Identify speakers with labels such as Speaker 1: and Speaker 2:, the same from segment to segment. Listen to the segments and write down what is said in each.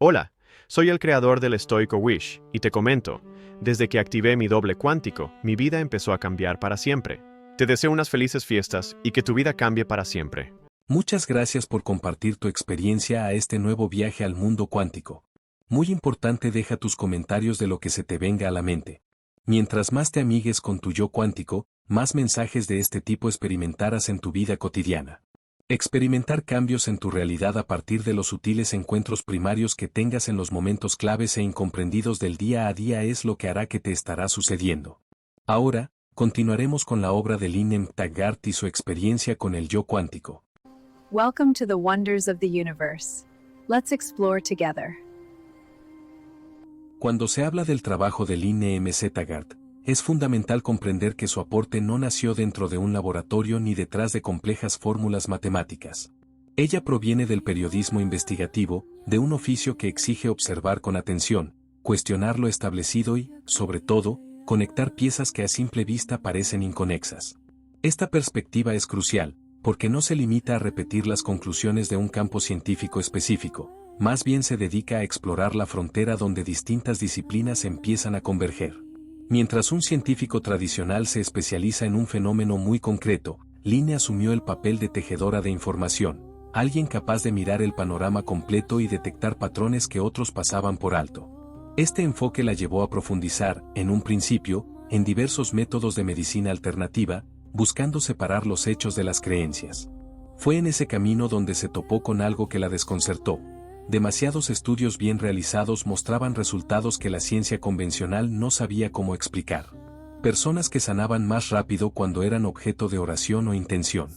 Speaker 1: Hola, soy el creador del estoico Wish, y te comento, desde que activé mi doble cuántico, mi vida empezó a cambiar para siempre. Te deseo unas felices fiestas y que tu vida cambie para siempre.
Speaker 2: Muchas gracias por compartir tu experiencia a este nuevo viaje al mundo cuántico. Muy importante, deja tus comentarios de lo que se te venga a la mente. Mientras más te amigues con tu yo cuántico, más mensajes de este tipo experimentarás en tu vida cotidiana. Experimentar cambios en tu realidad a partir de los sutiles encuentros primarios que tengas en los momentos claves e incomprendidos del día a día es lo que hará que te estará sucediendo. Ahora, continuaremos con la obra de Lynne Taggart y su experiencia con el yo cuántico.
Speaker 3: Welcome to the wonders of the universe. Let's explore together.
Speaker 2: Cuando se habla del trabajo de Lynne Taggart, es fundamental comprender que su aporte no nació dentro de un laboratorio ni detrás de complejas fórmulas matemáticas. Ella proviene del periodismo investigativo, de un oficio que exige observar con atención, cuestionar lo establecido y, sobre todo, conectar piezas que a simple vista parecen inconexas. Esta perspectiva es crucial, porque no se limita a repetir las conclusiones de un campo científico específico, más bien se dedica a explorar la frontera donde distintas disciplinas empiezan a converger. Mientras un científico tradicional se especializa en un fenómeno muy concreto, Lynne asumió el papel de tejedora de información, alguien capaz de mirar el panorama completo y detectar patrones que otros pasaban por alto. Este enfoque la llevó a profundizar, en un principio, en diversos métodos de medicina alternativa, buscando separar los hechos de las creencias. Fue en ese camino donde se topó con algo que la desconcertó. Demasiados estudios bien realizados mostraban resultados que la ciencia convencional no sabía cómo explicar. Personas que sanaban más rápido cuando eran objeto de oración o intención.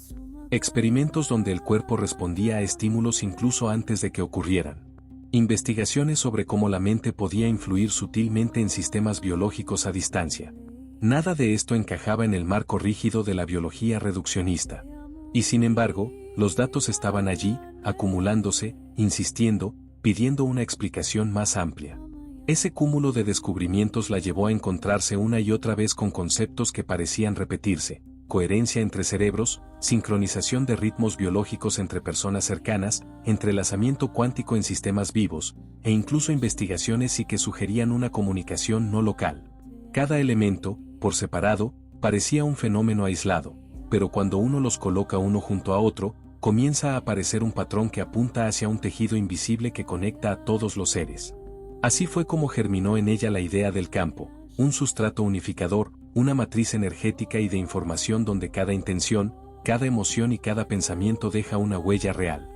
Speaker 2: Experimentos donde el cuerpo respondía a estímulos incluso antes de que ocurrieran. Investigaciones sobre cómo la mente podía influir sutilmente en sistemas biológicos a distancia. Nada de esto encajaba en el marco rígido de la biología reduccionista. Y sin embargo, los datos estaban allí, acumulándose, insistiendo, pidiendo una explicación más amplia. Ese cúmulo de descubrimientos la llevó a encontrarse una y otra vez con conceptos que parecían repetirse: coherencia entre cerebros, sincronización de ritmos biológicos entre personas cercanas, entrelazamiento cuántico en sistemas vivos, e incluso investigaciones que sugerían una comunicación no local. Cada elemento, por separado, parecía un fenómeno aislado, pero cuando uno los coloca uno junto a otro, comienza a aparecer un patrón que apunta hacia un tejido invisible que conecta a todos los seres. Así fue como germinó en ella la idea del campo, un sustrato unificador, una matriz energética y de información donde cada intención, cada emoción y cada pensamiento deja una huella real.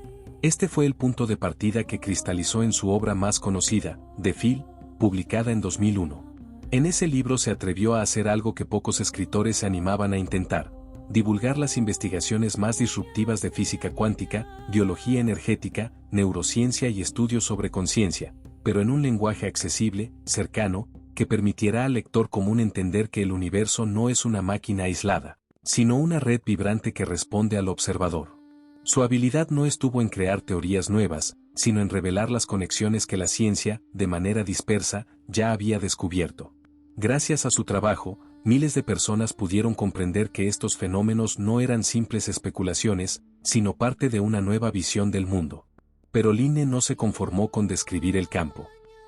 Speaker 2: Este fue el punto de partida que cristalizó en su obra más conocida, The Field, publicada en 2001. En ese libro se atrevió a hacer algo que pocos escritores se animaban a intentar: divulgar las investigaciones más disruptivas de física cuántica, biología energética, neurociencia y estudios sobre conciencia, pero en un lenguaje accesible, cercano, que permitiera al lector común entender que el universo no es una máquina aislada, sino una red vibrante que responde al observador. Su habilidad no estuvo en crear teorías nuevas, sino en revelar las conexiones que la ciencia, de manera dispersa, ya había descubierto. Gracias a su trabajo, miles de personas pudieron comprender que estos fenómenos no eran simples especulaciones, sino parte de una nueva visión del mundo. Pero Lynne no se conformó con describir el campo.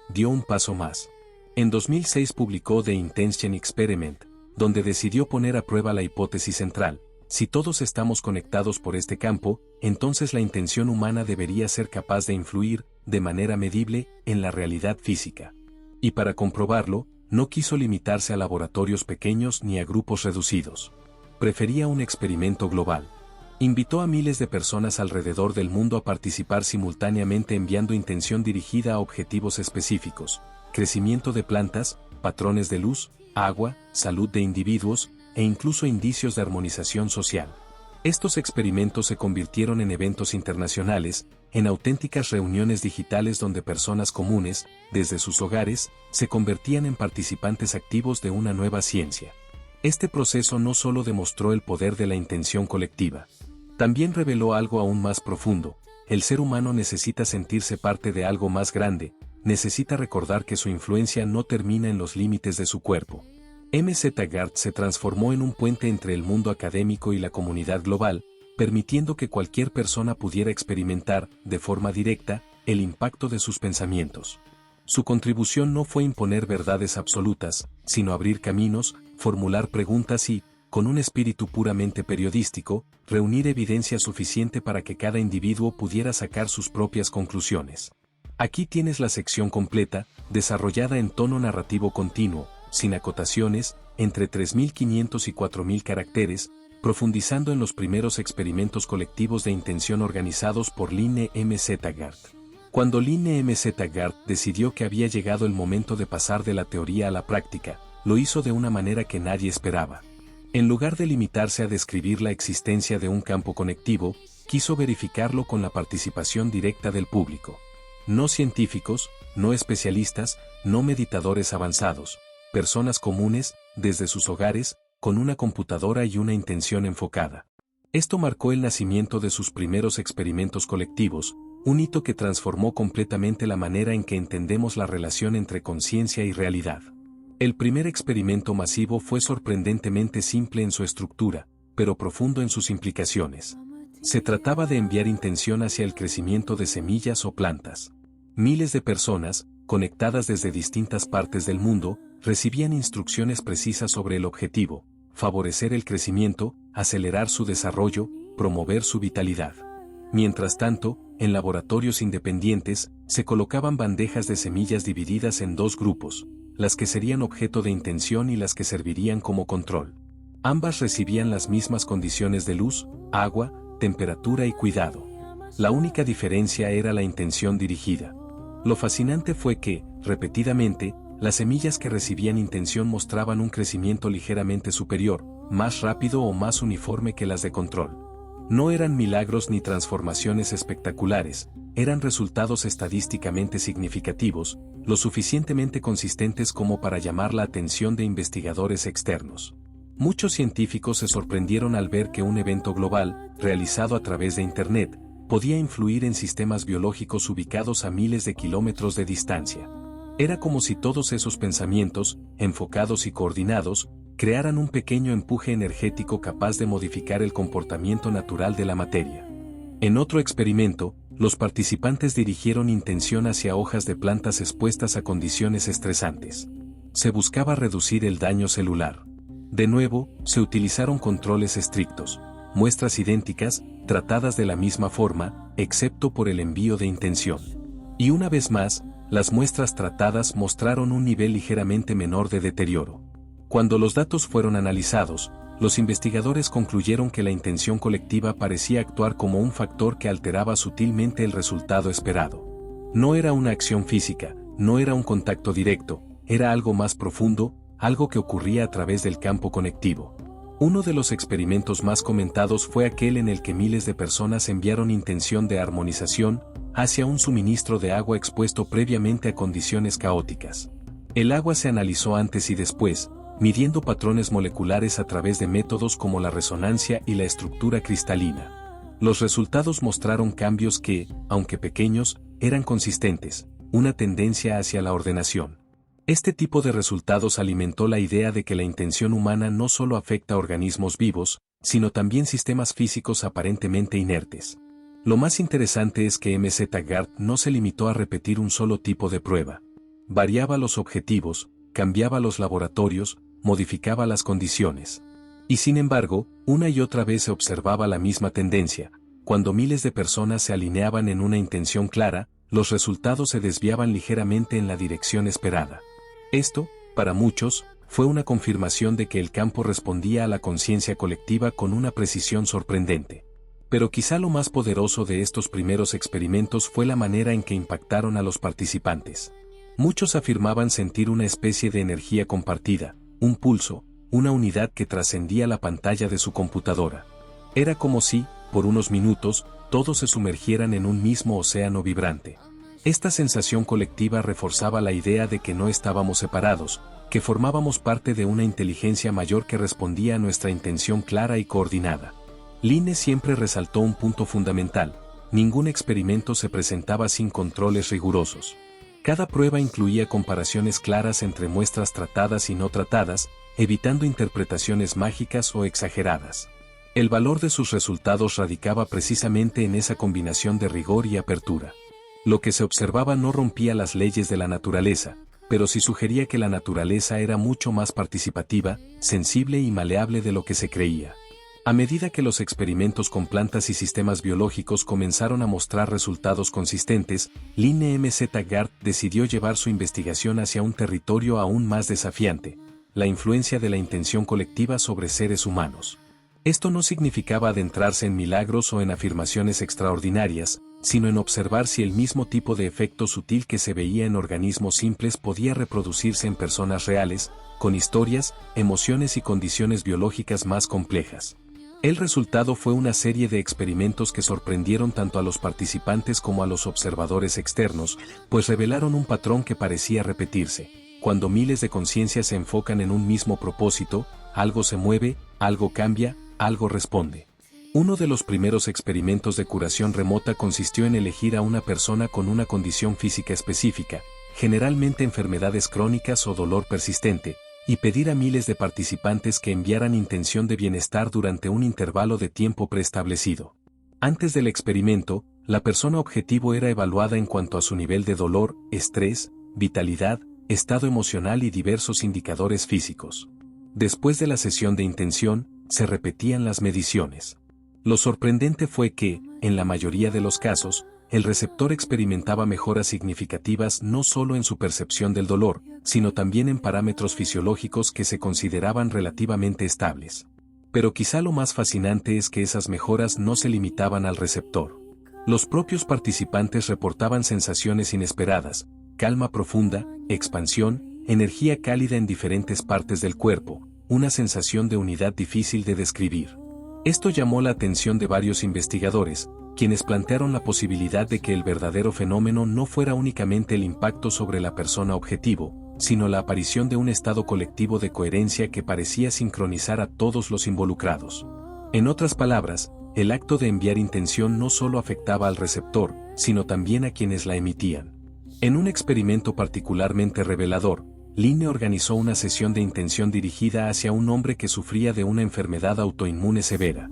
Speaker 2: Dio un paso más. En 2006 publicó The Intention Experiment, donde decidió poner a prueba la hipótesis central: si todos estamos conectados por este campo, entonces la intención humana debería ser capaz de influir, de manera medible, en la realidad física. Y para comprobarlo, no quiso limitarse a laboratorios pequeños ni a grupos reducidos. Prefería un experimento global. Invitó a miles de personas alrededor del mundo a participar simultáneamente enviando intención dirigida a objetivos específicos: crecimiento de plantas, patrones de luz, agua, salud de individuos, e incluso indicios de armonización social. Estos experimentos se convirtieron en eventos internacionales, en auténticas reuniones digitales donde personas comunes, desde sus hogares, se convertían en participantes activos de una nueva ciencia. Este proceso no solo demostró el poder de la intención colectiva, también reveló algo aún más profundo: el ser humano necesita sentirse parte de algo más grande, necesita recordar que su influencia no termina en los límites de su cuerpo. Taggart se transformó en un puente entre el mundo académico y la comunidad global, permitiendo que cualquier persona pudiera experimentar, de forma directa, el impacto de sus pensamientos. Su contribución no fue imponer verdades absolutas, sino abrir caminos, formular preguntas y, con un espíritu puramente periodístico, reunir evidencia suficiente para que cada individuo pudiera sacar sus propias conclusiones. Aquí tienes la sección completa, desarrollada en tono narrativo continuo, sin acotaciones, entre 3.500 y 4.000 caracteres, profundizando en los primeros experimentos colectivos de intención organizados por Line M. Zetagard. Cuando Line M. Zetagard decidió que había llegado el momento de pasar de la teoría a la práctica, lo hizo de una manera que nadie esperaba. En lugar de limitarse a describir la existencia de un campo conectivo, quiso verificarlo con la participación directa del público. No científicos, no especialistas, no meditadores avanzados, personas comunes, desde sus hogares, con una computadora y una intención enfocada. Esto marcó el nacimiento de sus primeros experimentos colectivos, un hito que transformó completamente la manera en que entendemos la relación entre conciencia y realidad. El primer experimento masivo fue sorprendentemente simple en su estructura, pero profundo en sus implicaciones. Se trataba de enviar intención hacia el crecimiento de semillas o plantas. Miles de personas, conectadas desde distintas partes del mundo, recibían instrucciones precisas sobre el objetivo: favorecer el crecimiento, acelerar su desarrollo, promover su vitalidad. Mientras tanto, en laboratorios independientes, se colocaban bandejas de semillas divididas en dos grupos, las que serían objeto de intención y las que servirían como control. Ambas recibían las mismas condiciones de luz, agua, temperatura y cuidado. La única diferencia era la intención dirigida. Lo fascinante fue que, repetidamente, las semillas que recibían intención mostraban un crecimiento ligeramente superior, más rápido o más uniforme que las de control. No eran milagros ni transformaciones espectaculares, eran resultados estadísticamente significativos, lo suficientemente consistentes como para llamar la atención de investigadores externos. Muchos científicos se sorprendieron al ver que un evento global, realizado a través de Internet, podía influir en sistemas biológicos ubicados a miles de kilómetros de distancia. Era como si todos esos pensamientos, enfocados y coordinados, crearan un pequeño empuje energético capaz de modificar el comportamiento natural de la materia. En otro experimento, los participantes dirigieron intención hacia hojas de plantas expuestas a condiciones estresantes. Se buscaba reducir el daño celular. De nuevo, se utilizaron controles estrictos, muestras idénticas, tratadas de la misma forma, excepto por el envío de intención. Y una vez más, las muestras tratadas mostraron un nivel ligeramente menor de deterioro. Cuando los datos fueron analizados, los investigadores concluyeron que la intención colectiva parecía actuar como un factor que alteraba sutilmente el resultado esperado. No era una acción física, no era un contacto directo, era algo más profundo, algo que ocurría a través del campo conectivo. Uno de los experimentos más comentados fue aquel en el que miles de personas enviaron intención de armonización hacia un suministro de agua expuesto previamente a condiciones caóticas. El agua se analizó antes y después, midiendo patrones moleculares a través de métodos como la resonancia y la estructura cristalina. Los resultados mostraron cambios que, aunque pequeños, eran consistentes, una tendencia hacia la ordenación. Este tipo de resultados alimentó la idea de que la intención humana no solo afecta a organismos vivos, sino también sistemas físicos aparentemente inertes. Lo más interesante es que M. Zetagard no se limitó a repetir un solo tipo de prueba. Variaba los objetivos, cambiaba los laboratorios, modificaba las condiciones. Y sin embargo, una y otra vez se observaba la misma tendencia. Cuando miles de personas se alineaban en una intención clara, los resultados se desviaban ligeramente en la dirección esperada. Esto, para muchos, fue una confirmación de que el campo respondía a la conciencia colectiva con una precisión sorprendente. Pero quizá lo más poderoso de estos primeros experimentos fue la manera en que impactaron a los participantes. Muchos afirmaban sentir una especie de energía compartida, un pulso, una unidad que trascendía la pantalla de su computadora. Era como si, por unos minutos, todos se sumergieran en un mismo océano vibrante. Esta sensación colectiva reforzaba la idea de que no estábamos separados, que formábamos parte de una inteligencia mayor que respondía a nuestra intención clara y coordinada. Line siempre resaltó un punto fundamental: ningún experimento se presentaba sin controles rigurosos. Cada prueba incluía comparaciones claras entre muestras tratadas y no tratadas, evitando interpretaciones mágicas o exageradas. El valor de sus resultados radicaba precisamente en esa combinación de rigor y apertura. Lo que se observaba no rompía las leyes de la naturaleza, pero sí sugería que la naturaleza era mucho más participativa, sensible y maleable de lo que se creía. A medida que los experimentos con plantas y sistemas biológicos comenzaron a mostrar resultados consistentes, Lynn M.Z. Garth decidió llevar su investigación hacia un territorio aún más desafiante: la influencia de la intención colectiva sobre seres humanos. Esto no significaba adentrarse en milagros o en afirmaciones extraordinarias, sino en observar si el mismo tipo de efecto sutil que se veía en organismos simples podía reproducirse en personas reales, con historias, emociones y condiciones biológicas más complejas. El resultado fue una serie de experimentos que sorprendieron tanto a los participantes como a los observadores externos, pues revelaron un patrón que parecía repetirse. Cuando miles de conciencias se enfocan en un mismo propósito, algo se mueve, algo cambia, algo responde. Uno de los primeros experimentos de curación remota consistió en elegir a una persona con una condición física específica, generalmente enfermedades crónicas o dolor persistente, y pedir a miles de participantes que enviaran intención de bienestar durante un intervalo de tiempo preestablecido. Antes del experimento, la persona objetivo era evaluada en cuanto a su nivel de dolor, estrés, vitalidad, estado emocional y diversos indicadores físicos. Después de la sesión de intención, se repetían las mediciones. Lo sorprendente fue que, en la mayoría de los casos, el receptor experimentaba mejoras significativas no solo en su percepción del dolor, sino también en parámetros fisiológicos que se consideraban relativamente estables. Pero quizá lo más fascinante es que esas mejoras no se limitaban al receptor. Los propios participantes reportaban sensaciones inesperadas: calma profunda, expansión, energía cálida en diferentes partes del cuerpo, una sensación de unidad difícil de describir. Esto llamó la atención de varios investigadores, quienes plantearon la posibilidad de que el verdadero fenómeno no fuera únicamente el impacto sobre la persona objetivo, sino la aparición de un estado colectivo de coherencia que parecía sincronizar a todos los involucrados. En otras palabras, el acto de enviar intención no solo afectaba al receptor, sino también a quienes la emitían. En un experimento particularmente revelador, Lynn organizó una sesión de intención dirigida hacia un hombre que sufría de una enfermedad autoinmune severa.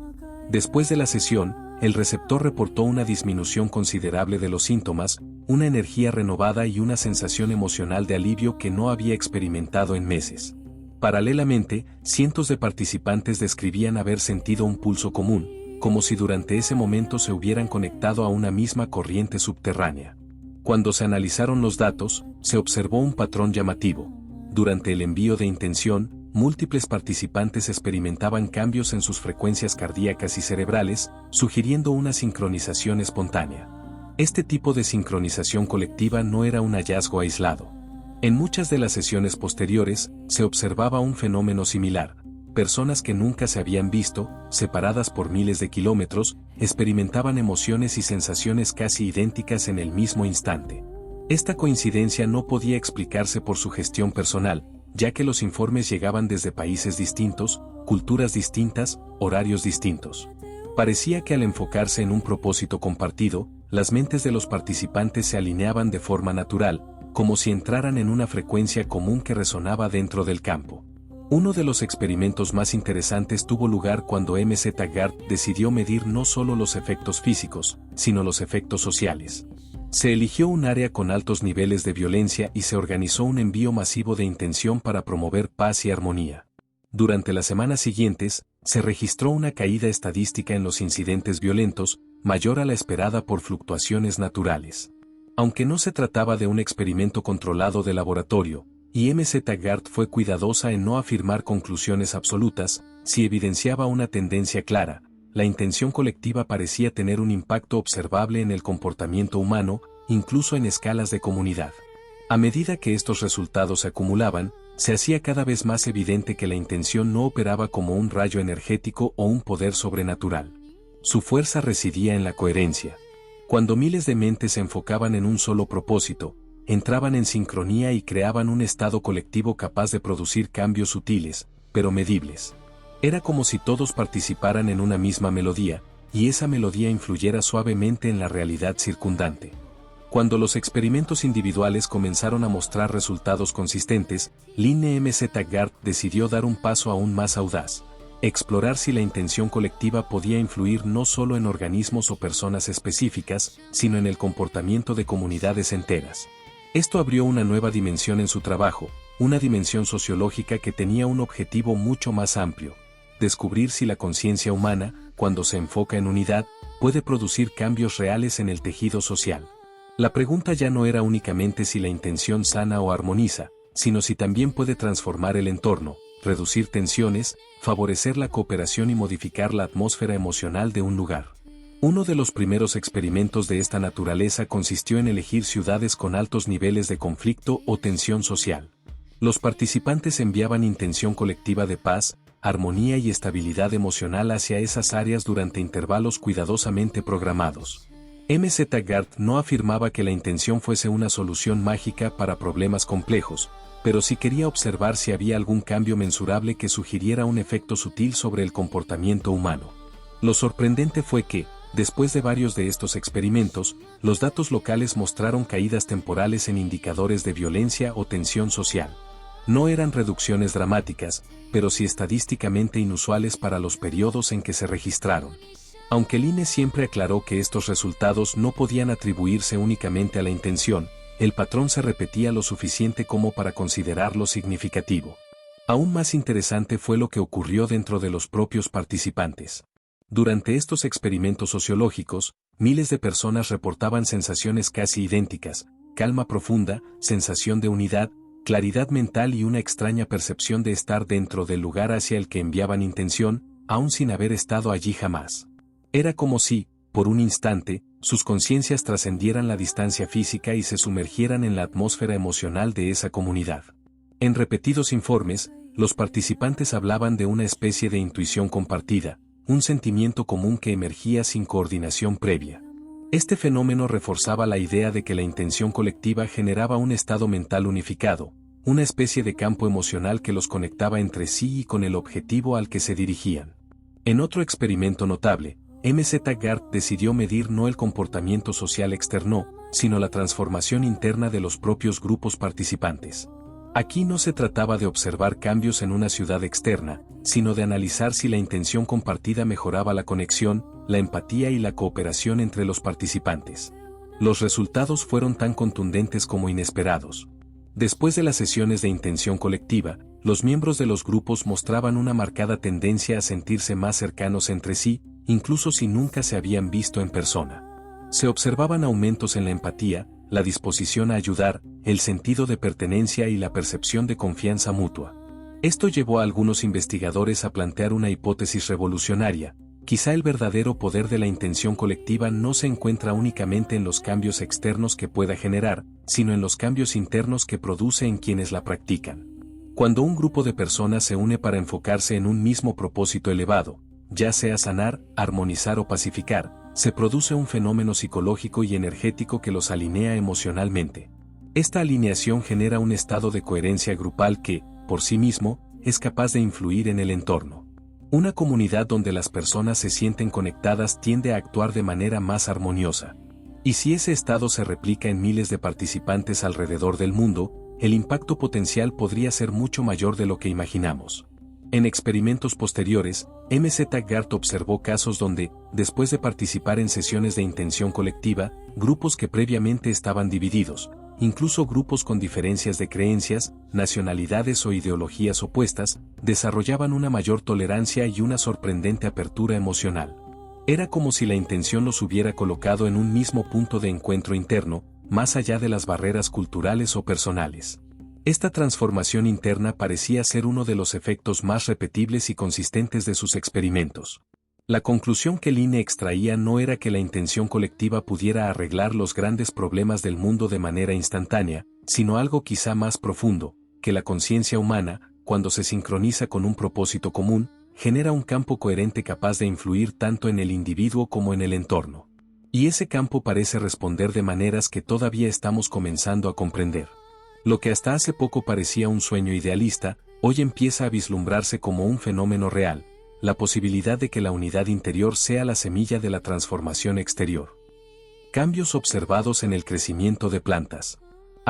Speaker 2: Después de la sesión, el receptor reportó una disminución considerable de los síntomas, una energía renovada y una sensación emocional de alivio que no había experimentado en meses. Paralelamente, cientos de participantes describían haber sentido un pulso común, como si durante ese momento se hubieran conectado a una misma corriente subterránea. Cuando se analizaron los datos, se observó un patrón llamativo. Durante el envío de intención, múltiples participantes experimentaban cambios en sus frecuencias cardíacas y cerebrales, sugiriendo una sincronización espontánea. Este tipo de sincronización colectiva no era un hallazgo aislado. En muchas de las sesiones posteriores, se observaba un fenómeno similar. Personas que nunca se habían visto, separadas por miles de kilómetros, experimentaban emociones y sensaciones casi idénticas en el mismo instante. Esta coincidencia no podía explicarse por su gestión personal, ya que los informes llegaban desde países distintos, culturas distintas, horarios distintos. Parecía que al enfocarse en un propósito compartido, las mentes de los participantes se alineaban de forma natural, como si entraran en una frecuencia común que resonaba dentro del campo. Uno de los experimentos más interesantes tuvo lugar cuando M.Z. Garth decidió medir no solo los efectos físicos, sino los efectos sociales. Se eligió un área con altos niveles de violencia y se organizó un envío masivo de intención para promover paz y armonía. Durante las semanas siguientes, se registró una caída estadística en los incidentes violentos, mayor a la esperada por fluctuaciones naturales. Aunque no se trataba de un experimento controlado de laboratorio, y M.Z. Garth fue cuidadosa en no afirmar conclusiones absolutas, si evidenciaba una tendencia clara: la intención colectiva parecía tener un impacto observable en el comportamiento humano, incluso en escalas de comunidad. A medida que estos resultados se acumulaban, se hacía cada vez más evidente que la intención no operaba como un rayo energético o un poder sobrenatural. Su fuerza residía en la coherencia. Cuando miles de mentes se enfocaban en un solo propósito, entraban en sincronía y creaban un estado colectivo capaz de producir cambios sutiles, pero medibles. Era como si todos participaran en una misma melodía, y esa melodía influyera suavemente en la realidad circundante. Cuando los experimentos individuales comenzaron a mostrar resultados consistentes, Lynn M.Z. Garth decidió dar un paso aún más audaz. explorar si la intención colectiva podía influir no solo en organismos o personas específicas, sino en el comportamiento de comunidades enteras. Esto abrió una nueva dimensión en su trabajo, una dimensión sociológica que tenía un objetivo mucho más amplio: descubrir si la conciencia humana, cuando se enfoca en unidad, puede producir cambios reales en el tejido social. La pregunta ya no era únicamente si la intención sana o armoniza, sino si también puede transformar el entorno, reducir tensiones, favorecer la cooperación y modificar la atmósfera emocional de un lugar. Uno de los primeros experimentos de esta naturaleza consistió en elegir ciudades con altos niveles de conflicto o tensión social. Los participantes enviaban intención colectiva de paz, armonía y estabilidad emocional hacia esas áreas durante intervalos cuidadosamente programados. M.Z. Garth no afirmaba que la intención fuese una solución mágica para problemas complejos, pero sí quería observar si había algún cambio mensurable que sugiriera un efecto sutil sobre el comportamiento humano. Lo sorprendente fue que, después de varios de estos experimentos, los datos locales mostraron caídas temporales en indicadores de violencia o tensión social. No eran reducciones dramáticas, pero sí estadísticamente inusuales para los periodos en que se registraron. Aunque el INE siempre aclaró que estos resultados no podían atribuirse únicamente a la intención, el patrón se repetía lo suficiente como para considerarlo significativo. Aún más interesante fue lo que ocurrió dentro de los propios participantes. Durante estos experimentos sociológicos, miles de personas reportaban sensaciones casi idénticas: calma profunda, sensación de unidad, claridad mental y una extraña percepción de estar dentro del lugar hacia el que enviaban intención, aún sin haber estado allí jamás. Era como si, por un instante, sus conciencias trascendieran la distancia física y se sumergieran en la atmósfera emocional de esa comunidad. En repetidos informes, los participantes hablaban de una especie de intuición compartida, un sentimiento común que emergía sin coordinación previa. Este fenómeno reforzaba la idea de que la intención colectiva generaba un estado mental unificado, una especie de campo emocional que los conectaba entre sí y con el objetivo al que se dirigían. En otro experimento notable, M.Z. Garth decidió medir no el comportamiento social externo, sino la transformación interna de los propios grupos participantes. Aquí no se trataba de observar cambios en una ciudad externa, sino de analizar si la intención compartida mejoraba la conexión, la empatía y la cooperación entre los participantes. Los resultados fueron tan contundentes como inesperados. Después de las sesiones de intención colectiva, los miembros de los grupos mostraban una marcada tendencia a sentirse más cercanos entre sí, incluso si nunca se habían visto en persona. Se observaban aumentos en la empatía, la disposición a ayudar, el sentido de pertenencia y la percepción de confianza mutua. Esto llevó a algunos investigadores a plantear una hipótesis revolucionaria: quizá el verdadero poder de la intención colectiva no se encuentra únicamente en los cambios externos que pueda generar, sino en los cambios internos que produce en quienes la practican. Cuando un grupo de personas se une para enfocarse en un mismo propósito elevado, ya sea sanar, armonizar o pacificar, se produce un fenómeno psicológico y energético que los alinea emocionalmente. Esta alineación genera un estado de coherencia grupal que, por sí mismo, es capaz de influir en el entorno. Una comunidad donde las personas se sienten conectadas tiende a actuar de manera más armoniosa. Y si ese estado se replica en miles de participantes alrededor del mundo, el impacto potencial podría ser mucho mayor de lo que imaginamos. En experimentos posteriores, M.Z. Garth observó casos donde, después de participar en sesiones de intención colectiva, grupos que previamente estaban divididos, incluso grupos con diferencias de creencias, nacionalidades o ideologías opuestas, desarrollaban una mayor tolerancia y una sorprendente apertura emocional. Era como si la intención los hubiera colocado en un mismo punto de encuentro interno, más allá de las barreras culturales o personales. Esta transformación interna parecía ser uno de los efectos más repetibles y consistentes de sus experimentos. La conclusión que el INE extraía no era que la intención colectiva pudiera arreglar los grandes problemas del mundo de manera instantánea, sino algo quizá más profundo: que la conciencia humana, cuando se sincroniza con un propósito común, genera un campo coherente capaz de influir tanto en el individuo como en el entorno. Y ese campo parece responder de maneras que todavía estamos comenzando a comprender. Lo que hasta hace poco parecía un sueño idealista, hoy empieza a vislumbrarse como un fenómeno real: la posibilidad de que la unidad interior sea la semilla de la transformación exterior. Cambios observados en el crecimiento de plantas.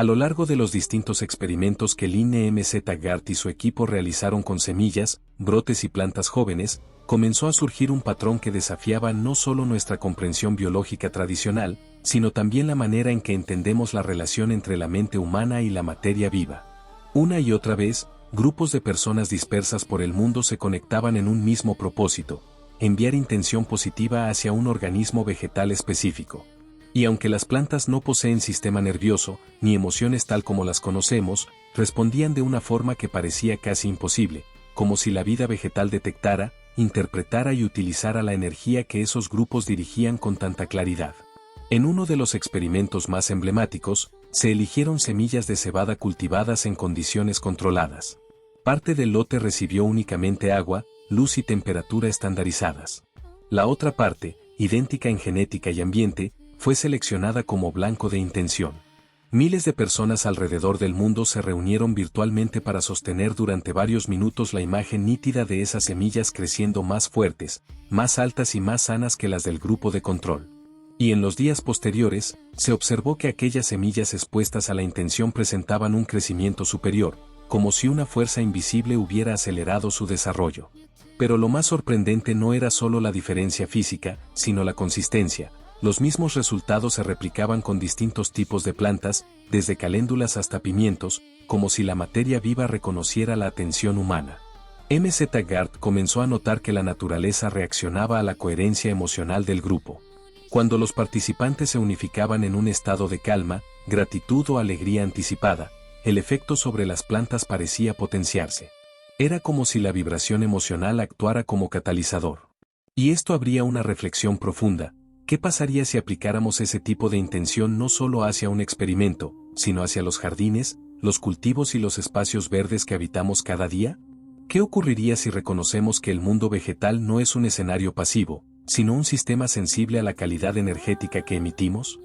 Speaker 2: A lo largo de los distintos experimentos que Lynn MZ-Gart y su equipo realizaron con semillas, brotes y plantas jóvenes, comenzó a surgir un patrón que desafiaba no solo nuestra comprensión biológica tradicional, sino también la manera en que entendemos la relación entre la mente humana y la materia viva. Una y otra vez, grupos de personas dispersas por el mundo se conectaban en un mismo propósito: enviar intención positiva hacia un organismo vegetal específico. Y aunque las plantas no poseen sistema nervioso, ni emociones tal como las conocemos, respondían de una forma que parecía casi imposible, como si la vida vegetal detectara, interpretara y utilizara la energía que esos grupos dirigían con tanta claridad. En uno de los experimentos más emblemáticos, se eligieron semillas de cebada cultivadas en condiciones controladas. Parte del lote recibió únicamente agua, luz y temperatura estandarizadas. La otra parte, idéntica en genética y ambiente, fue seleccionada como blanco de intención. Miles de personas alrededor del mundo se reunieron virtualmente para sostener durante varios minutos la imagen nítida de esas semillas creciendo más fuertes, más altas y más sanas que las del grupo de control. Y en los días posteriores, se observó que aquellas semillas expuestas a la intención presentaban un crecimiento superior, como si una fuerza invisible hubiera acelerado su desarrollo. Pero lo más sorprendente no era solo la diferencia física, sino la consistencia. Los mismos resultados se replicaban con distintos tipos de plantas, desde caléndulas hasta pimientos, como si la materia viva reconociera la atención humana. MZ-Gart comenzó a notar que la naturaleza reaccionaba a la coherencia emocional del grupo. Cuando los participantes se unificaban en un estado de calma, gratitud o alegría anticipada, el efecto sobre las plantas parecía potenciarse. Era como si la vibración emocional actuara como catalizador. Y esto abría una reflexión profunda. ¿Qué pasaría si aplicáramos ese tipo de intención no solo hacia un experimento, sino hacia los jardines, los cultivos y los espacios verdes que habitamos cada día? ¿Qué ocurriría si reconocemos que el mundo vegetal no es un escenario pasivo, sino un sistema sensible a la calidad energética que emitimos?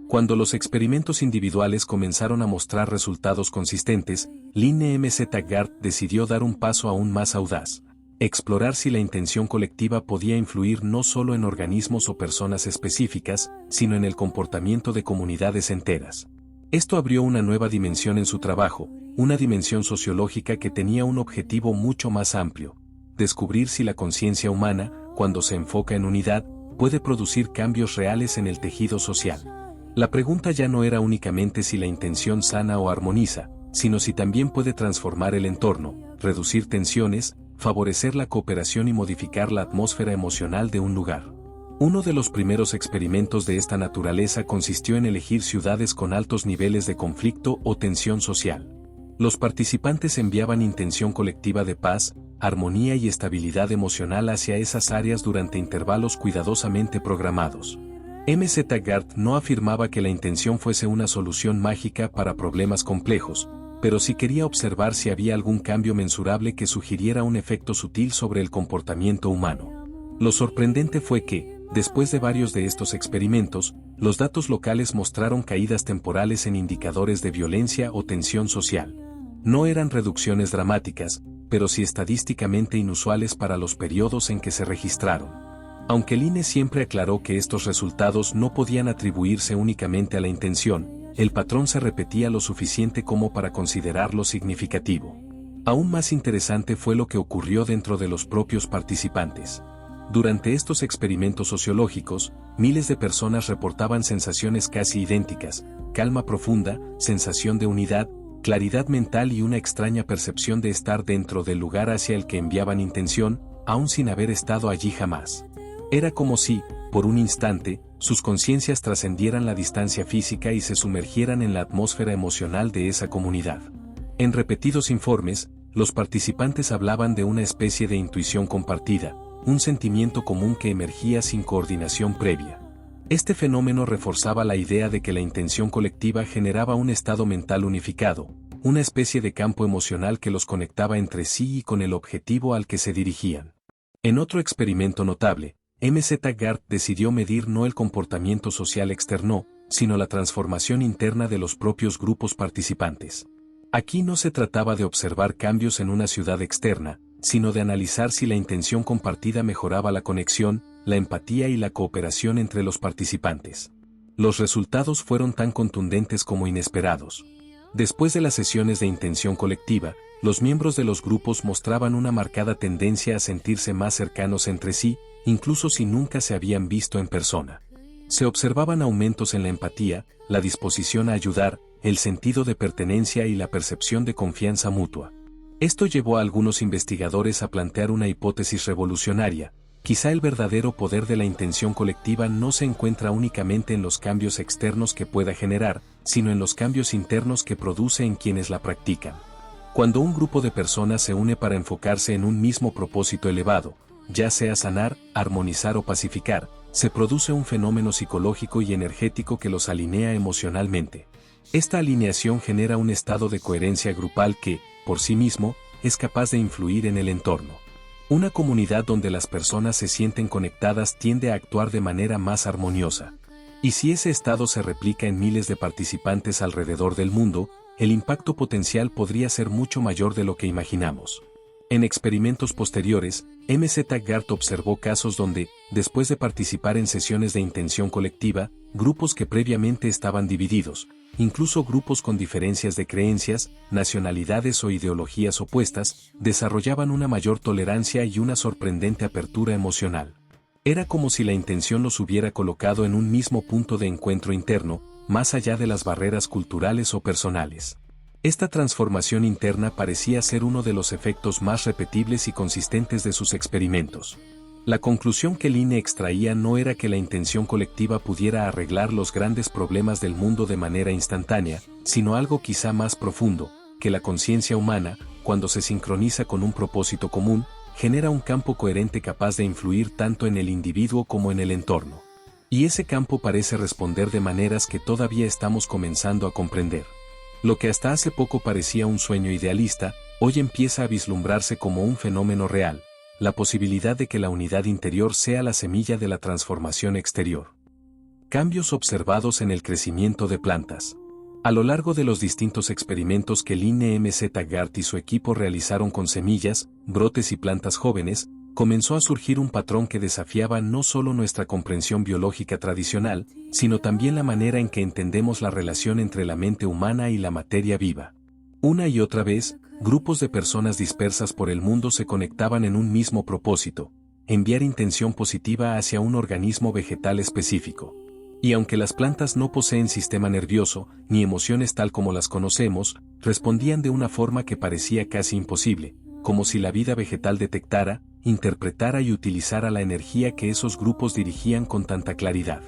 Speaker 2: Cuando los experimentos individuales comenzaron a mostrar resultados consistentes, Lynn MZ-Gart decidió dar un paso aún más audaz: explorar si la intención colectiva podía influir no solo en organismos o personas específicas, sino en el comportamiento de comunidades enteras. Esto abrió una nueva dimensión en su trabajo, una dimensión sociológica que tenía un objetivo mucho más amplio: descubrir si la conciencia humana, cuando se enfoca en unidad, puede producir cambios reales en el tejido social. La pregunta ya no era únicamente si la intención sana o armoniza, sino si también puede transformar el entorno, reducir tensiones, favorecer la cooperación y modificar la atmósfera emocional de un lugar. Uno de los primeros experimentos de esta naturaleza consistió en elegir ciudades con altos niveles de conflicto o tensión social. Los participantes enviaban intención colectiva de paz, armonía y estabilidad emocional hacia esas áreas durante intervalos cuidadosamente programados. MZ-Gart no afirmaba que la intención fuese una solución mágica para problemas complejos, pero sí quería observar si había algún cambio mensurable que sugiriera un efecto sutil sobre el comportamiento humano. Lo sorprendente fue que, después de varios de estos experimentos, los datos locales mostraron caídas temporales en indicadores de violencia o tensión social. No eran reducciones dramáticas, pero sí estadísticamente inusuales para los periodos en que se registraron. Aunque Lynn siempre aclaró que estos resultados no podían atribuirse únicamente a la intención, el patrón se repetía lo suficiente como para considerarlo significativo. Aún más interesante fue lo que ocurrió dentro de los propios participantes. Durante estos experimentos sociológicos, miles de personas reportaban sensaciones casi idénticas: calma profunda, sensación de unidad, claridad mental y una extraña percepción de estar dentro del lugar hacia el que enviaban intención, aún sin haber estado allí jamás. Era como si, por un instante, sus conciencias trascendieran la distancia física y se sumergieran en la atmósfera emocional de esa comunidad. En repetidos informes, los participantes hablaban de una especie de intuición compartida, un sentimiento común que emergía sin coordinación previa. Este fenómeno reforzaba la idea de que la intención colectiva generaba un estado mental unificado, una especie de campo emocional que los conectaba entre sí y con el objetivo al que se dirigían. En otro experimento notable, MZ-Gart decidió medir no el comportamiento social externo, sino la transformación interna de los propios grupos participantes. Aquí no se trataba de observar cambios en una ciudad externa, sino de analizar si la intención compartida mejoraba la conexión, la empatía y la cooperación entre los participantes. Los resultados fueron tan contundentes como inesperados. Después de las sesiones de intención colectiva, los miembros de los grupos mostraban una marcada tendencia a sentirse más cercanos entre sí, incluso si nunca se habían visto en persona. Se observaban aumentos en la empatía, la disposición a ayudar, el sentido de pertenencia y la percepción de confianza mutua. Esto llevó a algunos investigadores a plantear una hipótesis revolucionaria. Quizá el verdadero poder de la intención colectiva no se encuentra únicamente en los cambios externos que pueda generar, sino en los cambios internos que produce en quienes la practican. Cuando un grupo de personas se une para enfocarse en un mismo propósito elevado, ya sea sanar, armonizar o pacificar, se produce un fenómeno psicológico y energético que los alinea emocionalmente. Esta alineación genera un estado de coherencia grupal que, por sí mismo, es capaz de influir en el entorno. Una comunidad donde las personas se sienten conectadas tiende a actuar de manera más armoniosa. Y si ese estado se replica en miles de participantes alrededor del mundo, el impacto potencial podría ser mucho mayor de lo que imaginamos. En experimentos posteriores, M.Z. Garth observó casos donde, después de participar en sesiones de intención colectiva, grupos que previamente estaban divididos, incluso grupos con diferencias de creencias, nacionalidades o ideologías opuestas, desarrollaban una mayor tolerancia y una sorprendente apertura emocional. Era como si la intención los hubiera colocado en un mismo punto de encuentro interno, más allá de las barreras culturales o personales. Esta transformación interna parecía ser uno de los efectos más repetibles y consistentes de sus experimentos. La conclusión que Line extraía no era que la intención colectiva pudiera arreglar los grandes problemas del mundo de manera instantánea, sino algo quizá más profundo, que la conciencia humana, cuando se sincroniza con un propósito común, genera un campo coherente capaz de influir tanto en el individuo como en el entorno. Y ese campo parece responder de maneras que todavía estamos comenzando a comprender. Lo que hasta hace poco parecía un sueño idealista, hoy empieza a vislumbrarse como un fenómeno real, la posibilidad de que la unidad interior sea la semilla de la transformación exterior. Cambios observados en el crecimiento de plantas. A lo largo de los distintos experimentos que Line M.Z. Garth y su equipo realizaron con semillas, brotes y plantas jóvenes, comenzó a surgir un patrón que desafiaba no solo nuestra comprensión biológica tradicional, sino también la manera en que entendemos la relación entre la mente humana y la materia viva. Una y otra vez, grupos de personas dispersas por el mundo se conectaban en un mismo propósito: enviar intención positiva hacia un organismo vegetal específico. Y aunque las plantas no poseen sistema nervioso, ni emociones tal como las conocemos, respondían de una forma que parecía casi imposible, como si la vida vegetal detectara, interpretara y utilizara la energía que esos grupos dirigían con tanta claridad.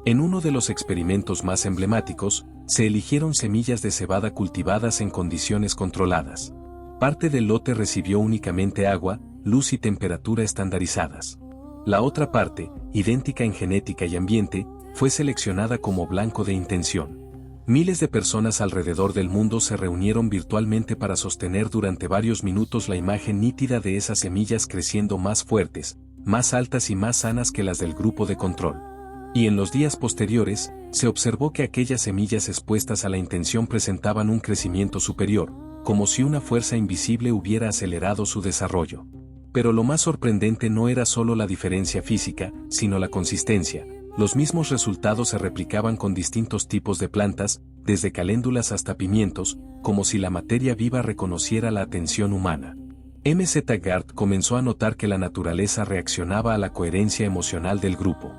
Speaker 2: En uno de los experimentos más emblemáticos, se eligieron semillas de cebada cultivadas en condiciones controladas. Parte del lote recibió únicamente agua, luz y temperatura estandarizadas. La otra parte, idéntica en genética y ambiente, fue seleccionada como blanco de intención. Miles de personas alrededor del mundo se reunieron virtualmente para sostener durante varios minutos la imagen nítida de esas semillas creciendo más fuertes, más altas y más sanas que las del grupo de control. Y en los días posteriores, se observó que aquellas semillas expuestas a la intención presentaban un crecimiento superior, como si una fuerza invisible hubiera acelerado su desarrollo. Pero lo más sorprendente no era solo la diferencia física, sino la consistencia. Los mismos resultados se replicaban con distintos tipos de plantas, desde caléndulas hasta pimientos, como si la materia viva reconociera la atención humana. M.Z. Garth comenzó a notar que la naturaleza reaccionaba a la coherencia emocional del grupo.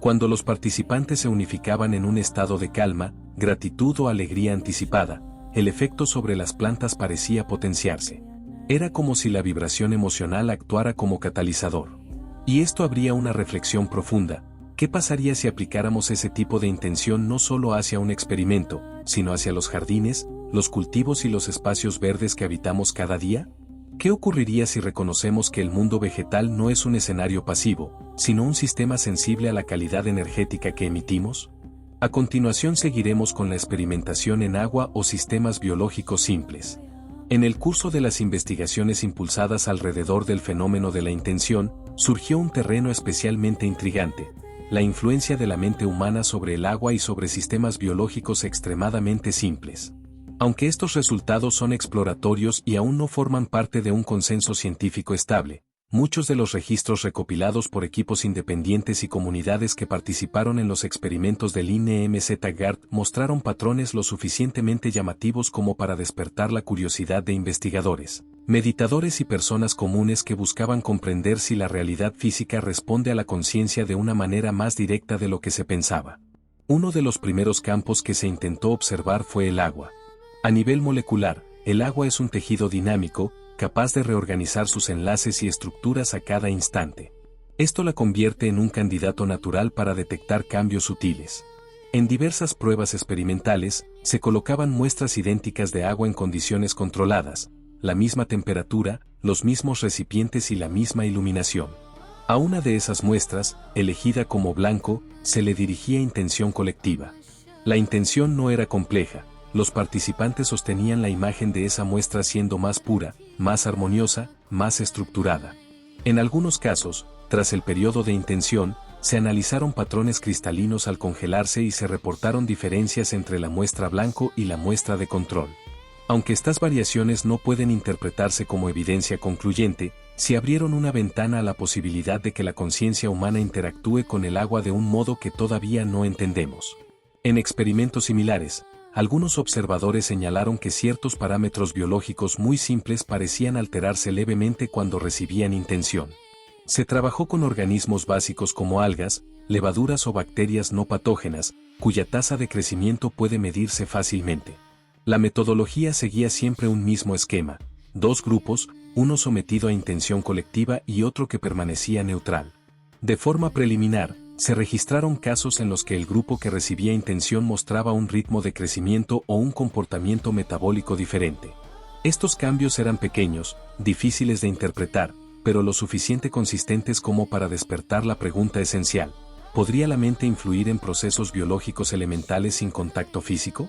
Speaker 2: Cuando los participantes se unificaban en un estado de calma, gratitud o alegría anticipada, el efecto sobre las plantas parecía potenciarse. Era como si la vibración emocional actuara como catalizador. Y esto abría una reflexión profunda. ¿Qué pasaría si aplicáramos ese tipo de intención no solo hacia un experimento, sino hacia los jardines, los cultivos y los espacios verdes que habitamos cada día? ¿Qué ocurriría si reconocemos que el mundo vegetal no es un escenario pasivo, sino un sistema sensible a la calidad energética que emitimos? A continuación seguiremos con la experimentación en agua o sistemas biológicos simples. En el curso de las investigaciones impulsadas alrededor del fenómeno de la intención, surgió un terreno especialmente intrigante: la influencia de la mente humana sobre el agua y sobre sistemas biológicos extremadamente simples. Aunque estos resultados son exploratorios y aún no forman parte de un consenso científico estable, muchos de los registros recopilados por equipos independientes y comunidades que participaron en los experimentos del INMZ-GARD mostraron patrones lo suficientemente llamativos como para despertar la curiosidad de investigadores, meditadores y personas comunes que buscaban comprender si la realidad física responde a la conciencia de una manera más directa de lo que se pensaba. Uno de los primeros campos que se intentó observar fue el agua. A nivel molecular, el agua es un tejido dinámico, capaz de reorganizar sus enlaces y estructuras a cada instante. Esto la convierte en un candidato natural para detectar cambios sutiles. En diversas pruebas experimentales, se colocaban muestras idénticas de agua en condiciones controladas, la misma temperatura, los mismos recipientes y la misma iluminación. A una de esas muestras, elegida como blanco, se le dirigía intención colectiva. La intención no era compleja. Los participantes sostenían la imagen de esa muestra siendo más pura, más armoniosa, más estructurada. En algunos casos, tras el periodo de intención, se analizaron patrones cristalinos al congelarse y se reportaron diferencias entre la muestra blanco y la muestra de control. Aunque estas variaciones no pueden interpretarse como evidencia concluyente, sí abrieron una ventana a la posibilidad de que la conciencia humana interactúe con el agua de un modo que todavía no entendemos. En experimentos similares, algunos observadores señalaron que ciertos parámetros biológicos muy simples parecían alterarse levemente cuando recibían intención. Se trabajó con organismos básicos como algas, levaduras o bacterias no patógenas, cuya tasa de crecimiento puede medirse fácilmente. La metodología seguía siempre un mismo esquema: dos grupos, uno sometido a intención colectiva y otro que permanecía neutral. De forma preliminar, se registraron casos en los que el grupo que recibía intención mostraba un ritmo de crecimiento o un comportamiento metabólico diferente. Estos cambios eran pequeños, difíciles de interpretar, pero lo suficiente consistentes como para despertar la pregunta esencial: ¿podría la mente influir en procesos biológicos elementales sin contacto físico?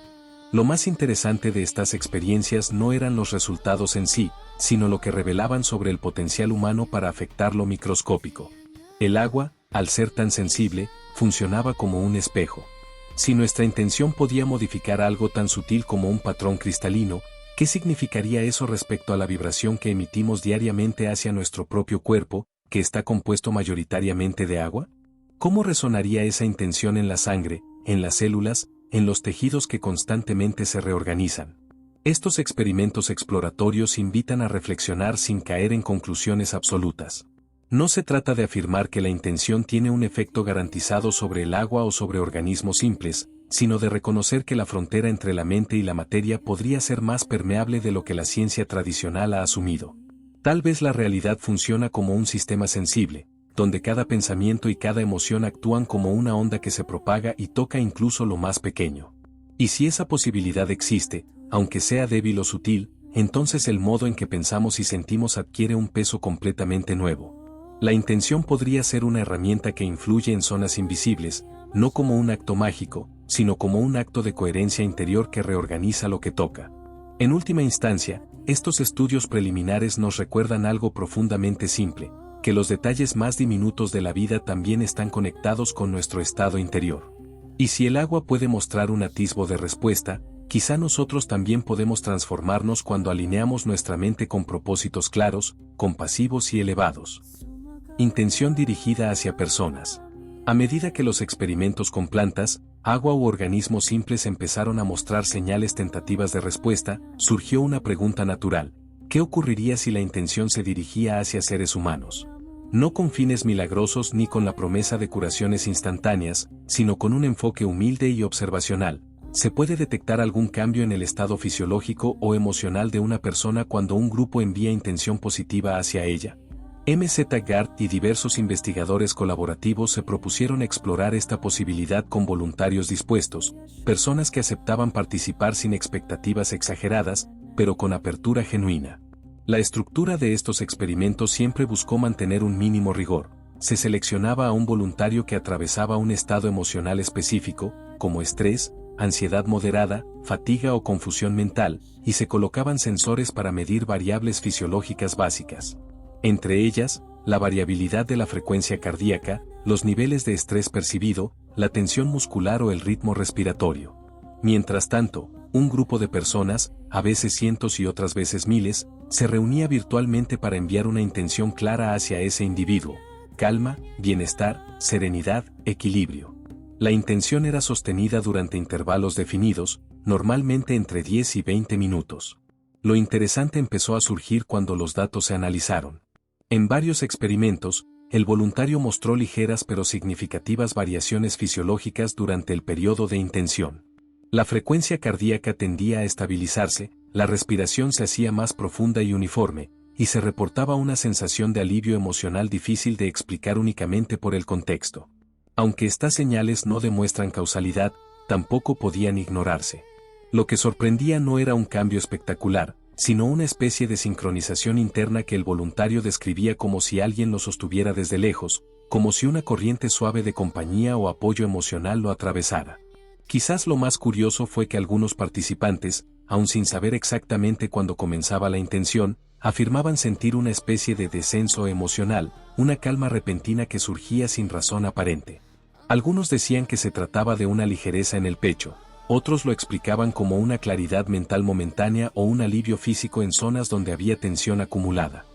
Speaker 2: Lo más interesante de estas experiencias no eran los resultados en sí, sino lo que revelaban sobre el potencial humano para afectar lo microscópico. El agua, al ser tan sensible, funcionaba como un espejo. Si nuestra intención podía modificar algo tan sutil como un patrón cristalino, ¿qué significaría eso respecto a la vibración que emitimos diariamente hacia nuestro propio cuerpo, que está compuesto mayoritariamente de agua? ¿Cómo resonaría esa intención en la sangre, en las células, en los tejidos que constantemente se reorganizan? Estos experimentos exploratorios invitan a reflexionar sin caer en conclusiones absolutas. No se trata de afirmar que la intención tiene un efecto garantizado sobre el agua o sobre organismos simples, sino de reconocer que la frontera entre la mente y la materia podría ser más permeable de lo que la ciencia tradicional ha asumido. Tal vez la realidad funciona como un sistema sensible, donde cada pensamiento y cada emoción actúan como una onda que se propaga y toca incluso lo más pequeño. Y si esa posibilidad existe, aunque sea débil o sutil, entonces el modo en que pensamos y sentimos adquiere un peso completamente nuevo. La intención podría ser una herramienta que influye en zonas invisibles, no como un acto mágico, sino como un acto de coherencia interior que reorganiza lo que toca. En última instancia, estos estudios preliminares nos recuerdan algo profundamente simple: que los detalles más diminutos de la vida también están conectados con nuestro estado interior. Y si el agua puede mostrar un atisbo de respuesta, quizá nosotros también podemos transformarnos cuando alineamos nuestra mente con propósitos claros, compasivos y elevados. Intención dirigida hacia personas. A medida que los experimentos con plantas, agua u organismos simples empezaron a mostrar señales tentativas de respuesta, surgió una pregunta natural: ¿qué ocurriría si la intención se dirigía hacia seres humanos? No con fines milagrosos ni con la promesa de curaciones instantáneas, sino con un enfoque humilde y observacional. ¿Se puede detectar algún cambio en el estado fisiológico o emocional de una persona cuando un grupo envía intención positiva hacia ella? MZ-GARD y diversos investigadores colaborativos se propusieron explorar esta posibilidad con voluntarios dispuestos, personas que aceptaban participar sin expectativas exageradas, pero con apertura genuina. La estructura de estos experimentos siempre buscó mantener un mínimo rigor. Se seleccionaba a un voluntario que atravesaba un estado emocional específico, como estrés, ansiedad moderada, fatiga o confusión mental, y se colocaban sensores para medir variables fisiológicas básicas. Entre ellas, la variabilidad de la frecuencia cardíaca, los niveles de estrés percibido, la tensión muscular o el ritmo respiratorio. Mientras tanto, un grupo de personas, a veces cientos y otras veces miles, se reunía virtualmente para enviar una intención clara hacia ese individuo: calma, bienestar, serenidad, equilibrio. La intención era sostenida durante intervalos definidos, normalmente entre 10 y 20 minutos. Lo interesante empezó a surgir cuando los datos se analizaron. En varios experimentos, el voluntario mostró ligeras pero significativas variaciones fisiológicas durante el periodo de intención. La frecuencia cardíaca tendía a estabilizarse, la respiración se hacía más profunda y uniforme, y se reportaba una sensación de alivio emocional difícil de explicar únicamente por el contexto. Aunque estas señales no demuestran causalidad, tampoco podían ignorarse. Lo que sorprendía no era un cambio espectacular, sino una especie de sincronización interna que el voluntario describía como si alguien lo sostuviera desde lejos, como si una corriente suave de compañía o apoyo emocional lo atravesara. Quizás lo más curioso fue que algunos participantes, aun sin saber exactamente cuándo comenzaba la intención, afirmaban sentir una especie de descenso emocional, una calma repentina que surgía sin razón aparente. Algunos decían que se trataba de una ligereza en el pecho, otros lo explicaban como una claridad mental momentánea o un alivio físico en zonas donde había tensión acumulada.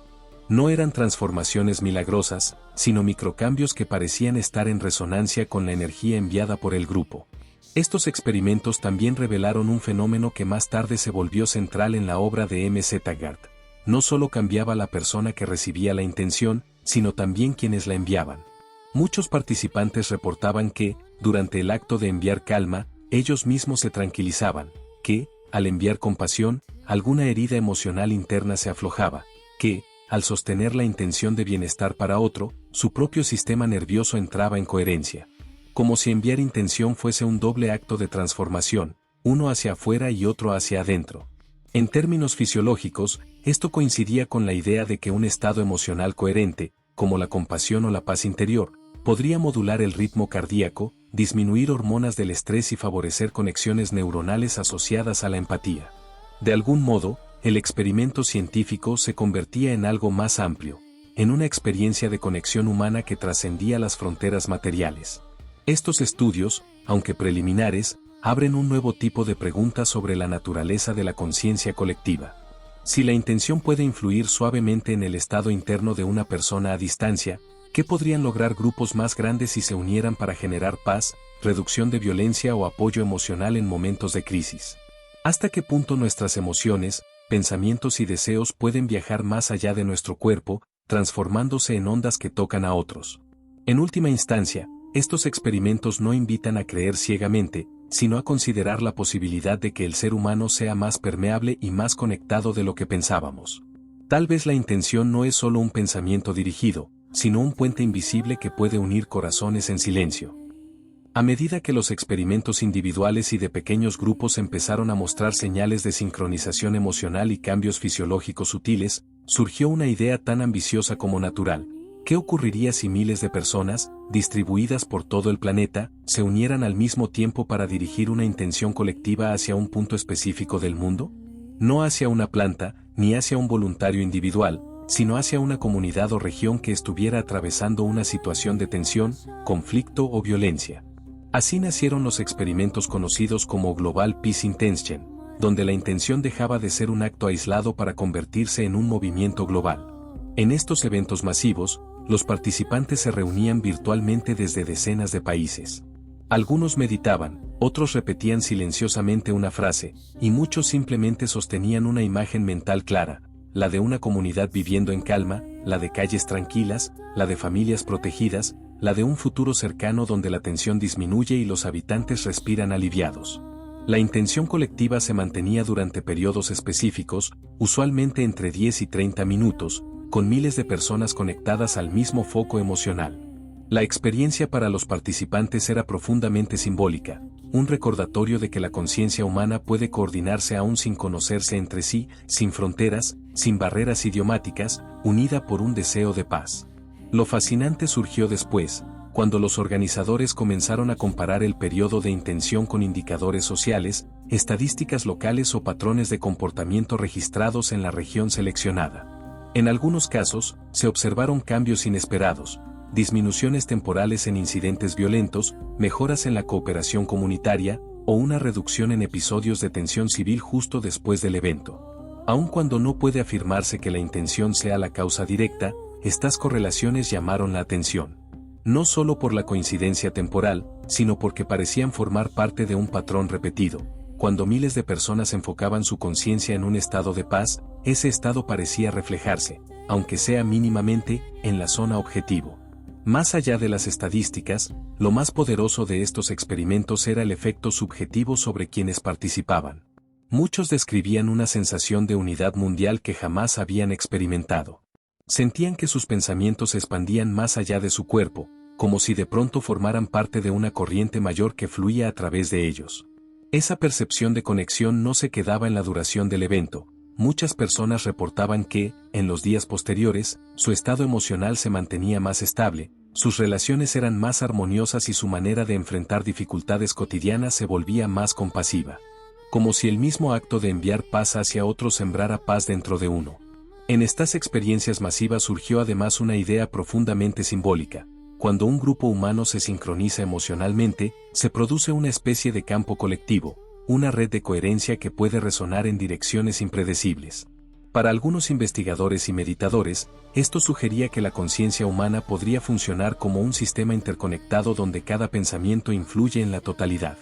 Speaker 2: No eran transformaciones milagrosas, sino microcambios que parecían estar en resonancia con la energía enviada por el grupo. Estos experimentos también revelaron un fenómeno que más tarde se volvió central en la obra de M.Z. Gard. No solo cambiaba la persona que recibía la intención, sino también quienes la enviaban. Muchos participantes reportaban que, durante el acto de enviar calma, ellos mismos se tranquilizaban, que, al enviar compasión, alguna herida emocional interna se aflojaba, que, al sostener la intención de bienestar para otro, su propio sistema nervioso entraba en coherencia. Como si enviar intención fuese un doble acto de transformación, uno hacia afuera y otro hacia adentro. En términos fisiológicos, esto coincidía con la idea de que un estado emocional coherente, como la compasión o la paz interior, podría modular el ritmo cardíaco, disminuir hormonas del estrés y favorecer conexiones neuronales asociadas a la empatía. De algún modo, el experimento científico se convertía en algo más amplio, en una experiencia de conexión humana que trascendía las fronteras materiales. Estos estudios, aunque preliminares, abren un nuevo tipo de preguntas sobre la naturaleza de la conciencia colectiva. Si la intención puede influir suavemente en el estado interno de una persona a distancia, ¿qué podrían lograr grupos más grandes si se unieran para generar paz, reducción de violencia o apoyo emocional en momentos de crisis? ¿Hasta qué punto nuestras emociones, pensamientos y deseos pueden viajar más allá de nuestro cuerpo, transformándose en ondas que tocan a otros? En última instancia, estos experimentos no invitan a creer ciegamente, sino a considerar la posibilidad de que el ser humano sea más permeable y más conectado de lo que pensábamos. Tal vez la intención no es solo un pensamiento dirigido, sino un puente invisible que puede unir corazones en silencio. A medida que los experimentos individuales y de pequeños grupos empezaron a mostrar señales de sincronización emocional y cambios fisiológicos sutiles, surgió una idea tan ambiciosa como natural. ¿Qué ocurriría si miles de personas, distribuidas por todo el planeta, se unieran al mismo tiempo para dirigir una intención colectiva hacia un punto específico del mundo? No hacia una planta, ni hacia un voluntario individual, sino hacia una comunidad o región que estuviera atravesando una situación de tensión, conflicto o violencia. Así nacieron los experimentos conocidos como Global Peace Intention, donde la intención dejaba de ser un acto aislado para convertirse en un movimiento global. En estos eventos masivos, los participantes se reunían virtualmente desde decenas de países. Algunos meditaban, otros repetían silenciosamente una frase, y muchos simplemente sostenían una imagen mental clara, la de una comunidad viviendo en calma, la de calles tranquilas, la de familias protegidas, la de un futuro cercano donde la tensión disminuye y los habitantes respiran aliviados. La intención colectiva se mantenía durante periodos específicos, usualmente entre 10 y 30 minutos, con miles de personas conectadas al mismo foco emocional. La experiencia para los participantes era profundamente simbólica, un recordatorio de que la conciencia humana puede coordinarse aún sin conocerse entre sí, sin fronteras, sin barreras idiomáticas, unida por un deseo de paz. Lo fascinante surgió después, cuando los organizadores comenzaron a comparar el periodo de intención con indicadores sociales, estadísticas locales o patrones de comportamiento registrados en la región seleccionada. En algunos casos, se observaron cambios inesperados, disminuciones temporales en incidentes violentos, mejoras en la cooperación comunitaria, o una reducción en episodios de tensión civil justo después del evento. Aun cuando no puede afirmarse que la intención sea la causa directa, estas correlaciones llamaron la atención. No solo por la coincidencia temporal, sino porque parecían formar parte de un patrón repetido. Cuando miles de personas enfocaban su conciencia en un estado de paz, ese estado parecía reflejarse, aunque sea mínimamente, en la zona objetivo. Más allá de las estadísticas, lo más poderoso de estos experimentos era el efecto subjetivo sobre quienes participaban. Muchos describían una sensación de unidad mundial que jamás habían experimentado. Sentían que sus pensamientos se expandían más allá de su cuerpo, como si de pronto formaran parte de una corriente mayor que fluía a través de ellos. Esa percepción de conexión no se quedaba en la duración del evento. Muchas personas reportaban que, en los días posteriores, su estado emocional se mantenía más estable, sus relaciones eran más armoniosas y su manera de enfrentar dificultades cotidianas se volvía más compasiva. Como si el mismo acto de enviar paz hacia otros sembrara paz dentro de uno. En estas experiencias masivas surgió además una idea profundamente simbólica. Cuando un grupo humano se sincroniza emocionalmente, se produce una especie de campo colectivo, una red de coherencia que puede resonar en direcciones impredecibles. Para algunos investigadores y meditadores, esto sugería que la conciencia humana podría funcionar como un sistema interconectado donde cada pensamiento influye en la totalidad.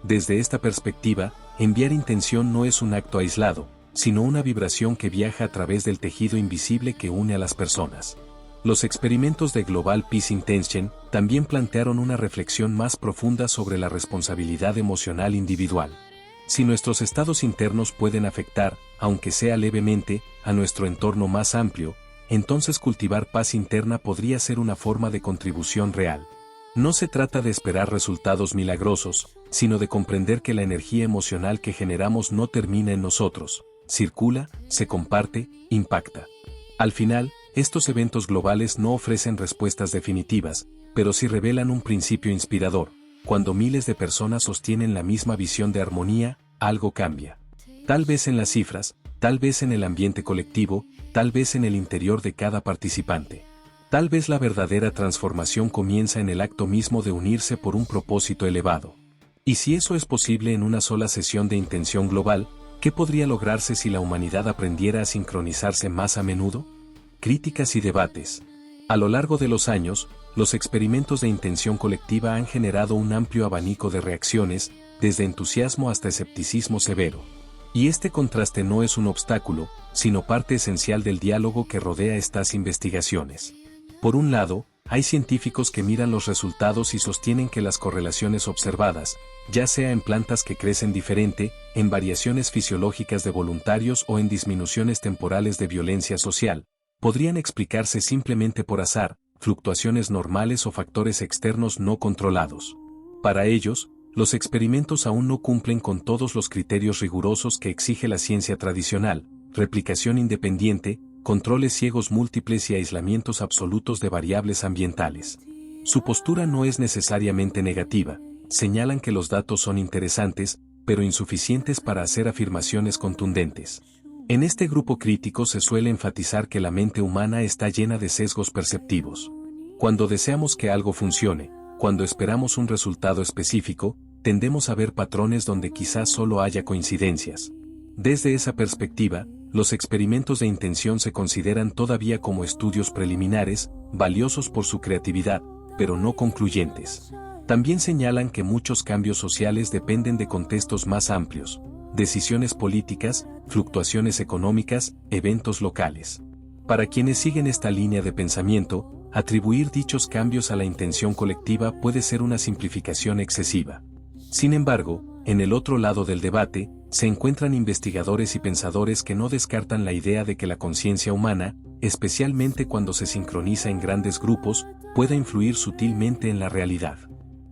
Speaker 2: Desde esta perspectiva, enviar intención no es un acto aislado, sino una vibración que viaja a través del tejido invisible que une a las personas. Los experimentos de Global Peace Intention también plantearon una reflexión más profunda sobre la responsabilidad emocional individual. Si nuestros estados internos pueden afectar, aunque sea levemente, a nuestro entorno más amplio, entonces cultivar paz interna podría ser una forma de contribución real. No se trata de esperar resultados milagrosos, sino de comprender que la energía emocional que generamos no termina en nosotros, circula, se comparte, impacta. Al final, estos eventos globales no ofrecen respuestas definitivas, pero sí revelan un principio inspirador. Cuando miles de personas sostienen la misma visión de armonía, algo cambia. Tal vez en las cifras, tal vez en el ambiente colectivo, tal vez en el interior de cada participante. Tal vez la verdadera transformación comienza en el acto mismo de unirse por un propósito elevado. Y si eso es posible en una sola sesión de intención global, ¿qué podría lograrse si la humanidad aprendiera a sincronizarse más a menudo? Críticas y debates. A lo largo de los años, los experimentos de intención colectiva han generado un amplio abanico de reacciones, desde entusiasmo hasta escepticismo severo. Y este contraste no es un obstáculo, sino parte esencial del diálogo que rodea estas investigaciones. Por un lado, hay científicos que miran los resultados y sostienen que las correlaciones observadas, ya sea en plantas que crecen diferente, en variaciones fisiológicas de voluntarios o en disminuciones temporales de violencia social, podrían explicarse simplemente por azar, fluctuaciones normales o factores externos no controlados. Para ellos, los experimentos aún no cumplen con todos los criterios rigurosos que exige la ciencia tradicional, replicación independiente, controles ciegos múltiples y aislamientos absolutos de variables ambientales. Su postura no es necesariamente negativa, señalan que los datos son interesantes, pero insuficientes para hacer afirmaciones contundentes. En este grupo crítico se suele enfatizar que la mente humana está llena de sesgos perceptivos. Cuando deseamos que algo funcione, cuando esperamos un resultado específico, tendemos a ver patrones donde quizás solo haya coincidencias. Desde esa perspectiva, los experimentos de intención se consideran todavía como estudios preliminares, valiosos por su creatividad, pero no concluyentes. También señalan que muchos cambios sociales dependen de contextos más amplios, decisiones políticas, fluctuaciones económicas, eventos locales. Para quienes siguen esta línea de pensamiento, atribuir dichos cambios a la intención colectiva puede ser una simplificación excesiva. Sin embargo, en el otro lado del debate, se encuentran investigadores y pensadores que no descartan la idea de que la conciencia humana, especialmente cuando se sincroniza en grandes grupos, pueda influir sutilmente en la realidad.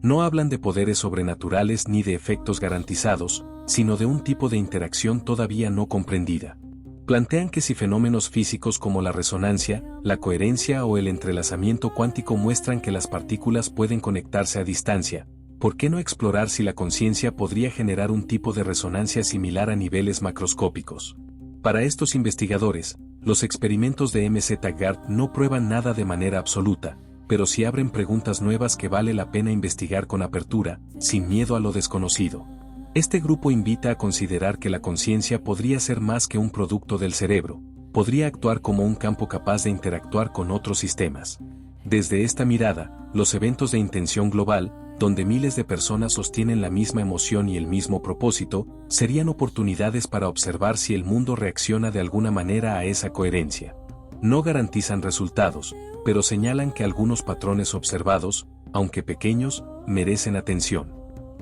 Speaker 2: No hablan de poderes sobrenaturales ni de efectos garantizados, sino de un tipo de interacción todavía no comprendida. Plantean que si fenómenos físicos como la resonancia, la coherencia o el entrelazamiento cuántico muestran que las partículas pueden conectarse a distancia, ¿por qué no explorar si la conciencia podría generar un tipo de resonancia similar a niveles macroscópicos? Para estos investigadores, los experimentos de MZ-Gard no prueban nada de manera absoluta, pero sí abren preguntas nuevas que vale la pena investigar con apertura, sin miedo a lo desconocido. Este grupo invita a considerar que la conciencia podría ser más que un producto del cerebro, podría actuar como un campo capaz de interactuar con otros sistemas. Desde esta mirada, los eventos de intención global, donde miles de personas sostienen la misma emoción y el mismo propósito, serían oportunidades para observar si el mundo reacciona de alguna manera a esa coherencia. No garantizan resultados, pero señalan que algunos patrones observados, aunque pequeños, merecen atención.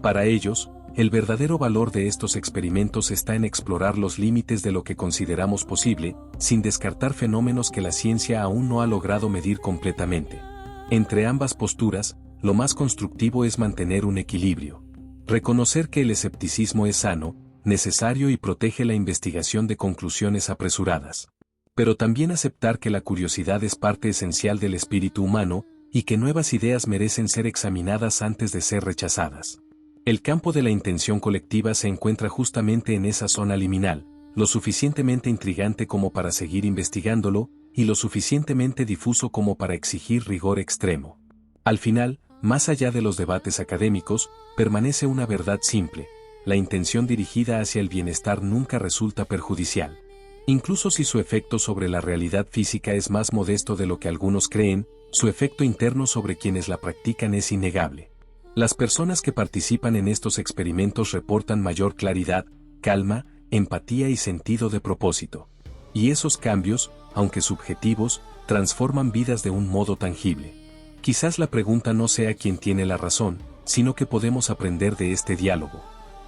Speaker 2: Para ellos, el verdadero valor de estos experimentos está en explorar los límites de lo que consideramos posible, sin descartar fenómenos que la ciencia aún no ha logrado medir completamente. Entre ambas posturas, lo más constructivo es mantener un equilibrio. Reconocer que el escepticismo es sano, necesario y protege la investigación de conclusiones apresuradas. Pero también aceptar que la curiosidad es parte esencial del espíritu humano, y que nuevas ideas merecen ser examinadas antes de ser rechazadas. El campo de la intención colectiva se encuentra justamente en esa zona liminal, lo suficientemente intrigante como para seguir investigándolo, y lo suficientemente difuso como para exigir rigor extremo. Al final, más allá de los debates académicos, permanece una verdad simple: la intención dirigida hacia el bienestar nunca resulta perjudicial. Incluso si su efecto sobre la realidad física es más modesto de lo que algunos creen, su efecto interno sobre quienes la practican es innegable. Las personas que participan en estos experimentos reportan mayor claridad, calma, empatía y sentido de propósito. Y esos cambios, aunque subjetivos, transforman vidas de un modo tangible. Quizás la pregunta no sea quién tiene la razón, sino que podemos aprender de este diálogo.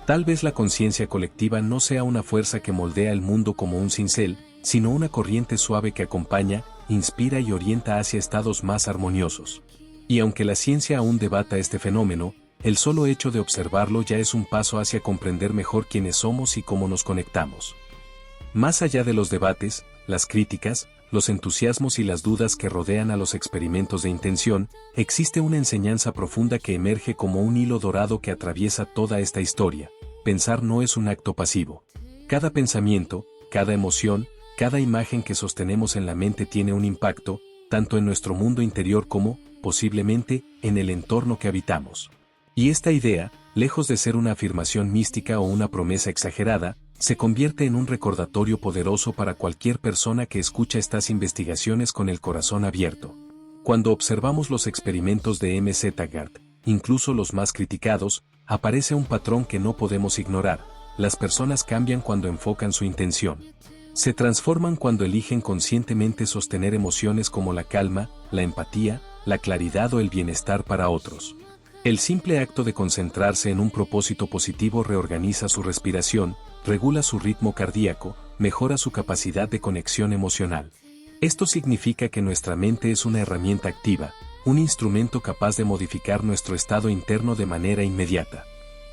Speaker 2: Tal vez la conciencia colectiva no sea una fuerza que moldea el mundo como un cincel, sino una corriente suave que acompaña, inspira y orienta hacia estados más armoniosos. Y aunque la ciencia aún debata este fenómeno, el solo hecho de observarlo ya es un paso hacia comprender mejor quiénes somos y cómo nos conectamos. Más allá de los debates, las críticas, los entusiasmos y las dudas que rodean a los experimentos de intención, existe una enseñanza profunda que emerge como un hilo dorado que atraviesa toda esta historia. Pensar no es un acto pasivo. Cada pensamiento, cada emoción, cada imagen que sostenemos en la mente tiene un impacto, tanto en nuestro mundo interior como, posiblemente, en el entorno que habitamos. Y esta idea, lejos de ser una afirmación mística o una promesa exagerada, se convierte en un recordatorio poderoso para cualquier persona que escucha estas investigaciones con el corazón abierto. Cuando observamos los experimentos de M.Z. Garth, incluso los más criticados, aparece un patrón que no podemos ignorar: las personas cambian cuando enfocan su intención. Se transforman cuando eligen conscientemente sostener emociones como la calma, la empatía, la claridad o el bienestar para otros. El simple acto de concentrarse en un propósito positivo reorganiza su respiración, regula su ritmo cardíaco, mejora su capacidad de conexión emocional. Esto significa que nuestra mente es una herramienta activa, un instrumento capaz de modificar nuestro estado interno de manera inmediata.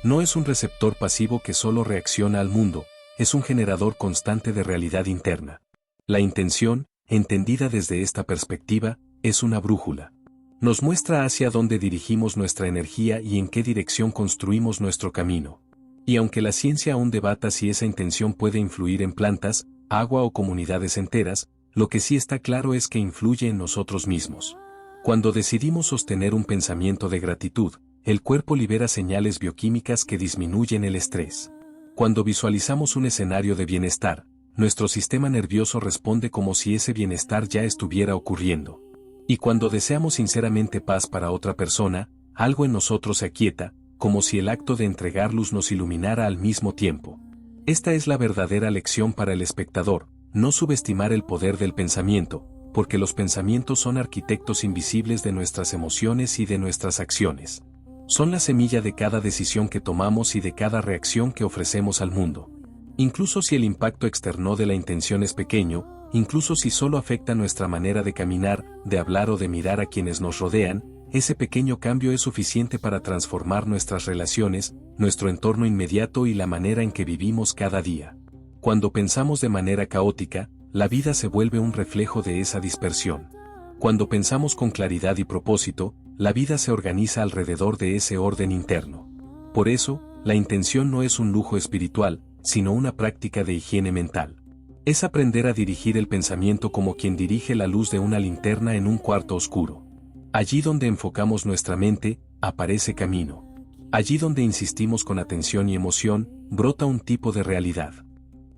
Speaker 2: No es un receptor pasivo que solo reacciona al mundo, es un generador constante de realidad interna. La intención, entendida desde esta perspectiva, es una brújula. Nos muestra hacia dónde dirigimos nuestra energía y en qué dirección construimos nuestro camino. Y aunque la ciencia aún debata si esa intención puede influir en plantas, agua o comunidades enteras, lo que sí está claro es que influye en nosotros mismos. Cuando decidimos sostener un pensamiento de gratitud, el cuerpo libera señales bioquímicas que disminuyen el estrés. Cuando visualizamos un escenario de bienestar, nuestro sistema nervioso responde como si ese bienestar ya estuviera ocurriendo. Y cuando deseamos sinceramente paz para otra persona, algo en nosotros se aquieta, como si el acto de entregar luz nos iluminara al mismo tiempo. Esta es la verdadera lección para el espectador: no subestimar el poder del pensamiento, porque los pensamientos son arquitectos invisibles de nuestras emociones y de nuestras acciones. Son la semilla de cada decisión que tomamos y de cada reacción que ofrecemos al mundo. Incluso si el impacto externo de la intención es pequeño, incluso si solo afecta nuestra manera de caminar, de hablar o de mirar a quienes nos rodean, ese pequeño cambio es suficiente para transformar nuestras relaciones, nuestro entorno inmediato y la manera en que vivimos cada día. Cuando pensamos de manera caótica, la vida se vuelve un reflejo de esa dispersión. Cuando pensamos con claridad y propósito, la vida se organiza alrededor de ese orden interno. Por eso, la intención no es un lujo espiritual, sino una práctica de higiene mental. Es aprender a dirigir el pensamiento como quien dirige la luz de una linterna en un cuarto oscuro. Allí donde enfocamos nuestra mente, aparece camino. Allí donde insistimos con atención y emoción, brota un tipo de realidad.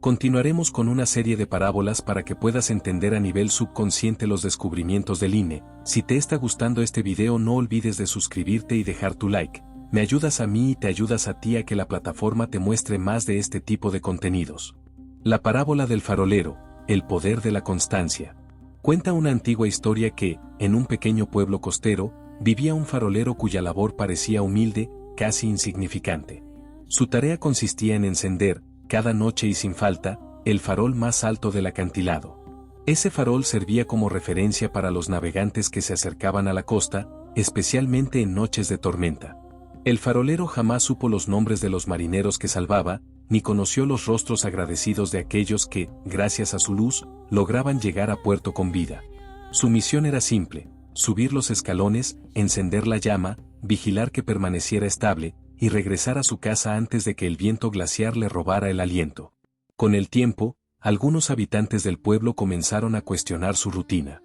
Speaker 2: Continuaremos con una serie de parábolas para que puedas entender a nivel subconsciente los descubrimientos del INE. Si te está gustando este video, no olvides de suscribirte y dejar tu like. Me ayudas a mí y te ayudas a ti a que la plataforma te muestre más de este tipo de contenidos. La parábola del farolero, el poder de la constancia. Cuenta una antigua historia que, en un pequeño pueblo costero, vivía un farolero cuya labor parecía humilde, casi insignificante. Su tarea consistía en encender, cada noche y sin falta, el farol más alto del acantilado. Ese farol servía como referencia para los navegantes que se acercaban a la costa, especialmente en noches de tormenta. El farolero jamás supo los nombres de los marineros que salvaba, ni conoció los rostros agradecidos de aquellos que, gracias a su luz, lograban llegar a puerto con vida. Su misión era simple: subir los escalones, encender la llama, vigilar que permaneciera estable, y regresar a su casa antes de que el viento glaciar le robara el aliento. Con el tiempo, algunos habitantes del pueblo comenzaron a cuestionar su rutina.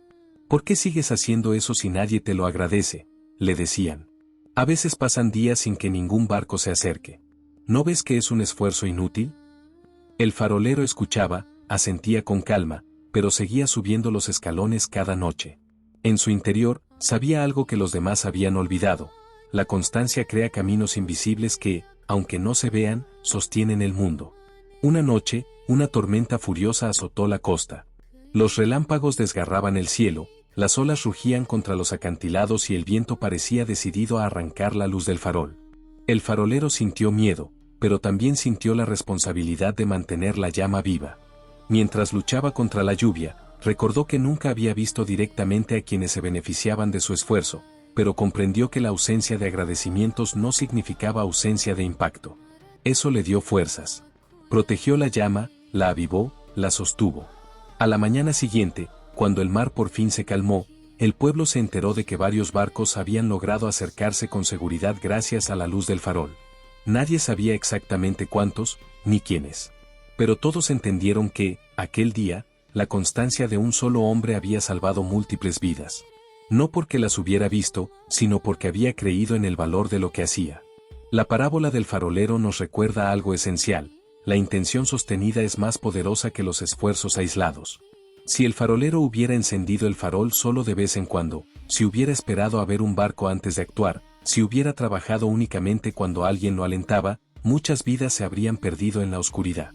Speaker 2: ¿Por qué sigues haciendo eso si nadie te lo agradece?, le decían. A veces pasan días sin que ningún barco se acerque. ¿No ves que es un esfuerzo inútil? El farolero escuchaba, asentía con calma, pero seguía subiendo los escalones cada noche. En su interior, sabía algo que los demás habían olvidado: la constancia crea caminos invisibles que, aunque no se vean, sostienen el mundo. Una noche, una tormenta furiosa azotó la costa. Los relámpagos desgarraban el cielo, las olas rugían contra los acantilados y el viento parecía decidido a arrancar la luz del farol. El farolero sintió miedo, pero también sintió la responsabilidad de mantener la llama viva. Mientras luchaba contra la lluvia, recordó que nunca había visto directamente a quienes se beneficiaban de su esfuerzo, pero comprendió que la ausencia de agradecimientos no significaba ausencia de impacto. Eso le dio fuerzas. Protegió la llama, la avivó, la sostuvo. A la mañana siguiente, cuando el mar por fin se calmó, el pueblo se enteró de que varios barcos habían logrado acercarse con seguridad gracias a la luz del farol. Nadie sabía exactamente cuántos, ni quiénes. Pero todos entendieron que, aquel día, la constancia de un solo hombre había salvado múltiples vidas. No porque las hubiera visto, sino porque había creído en el valor de lo que hacía. La parábola del farolero nos recuerda algo esencial: la intención sostenida es más poderosa que los esfuerzos aislados. Si el farolero hubiera encendido el farol solo de vez en cuando, si hubiera esperado a ver un barco antes de actuar, si hubiera trabajado únicamente cuando alguien lo alentaba, muchas vidas se habrían perdido en la oscuridad.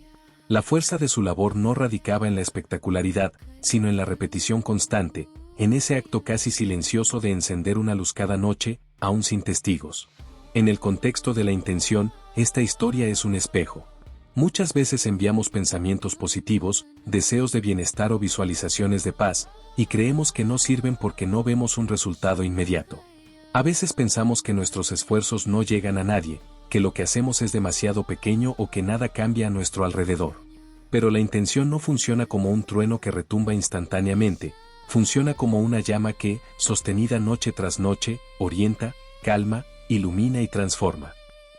Speaker 2: La fuerza de su labor no radicaba en la espectacularidad, sino en la repetición constante, en ese acto casi silencioso de encender una luz cada noche, aún sin testigos. En el contexto de la intención, esta historia es un espejo. Muchas veces enviamos pensamientos positivos, deseos de bienestar o visualizaciones de paz, y creemos que no sirven porque no vemos un resultado inmediato. A veces pensamos que nuestros esfuerzos no llegan a nadie, que lo que hacemos es demasiado pequeño o que nada cambia a nuestro alrededor. Pero la intención no funciona como un trueno que retumba instantáneamente, funciona como una llama que, sostenida noche tras noche, orienta, calma, ilumina y transforma.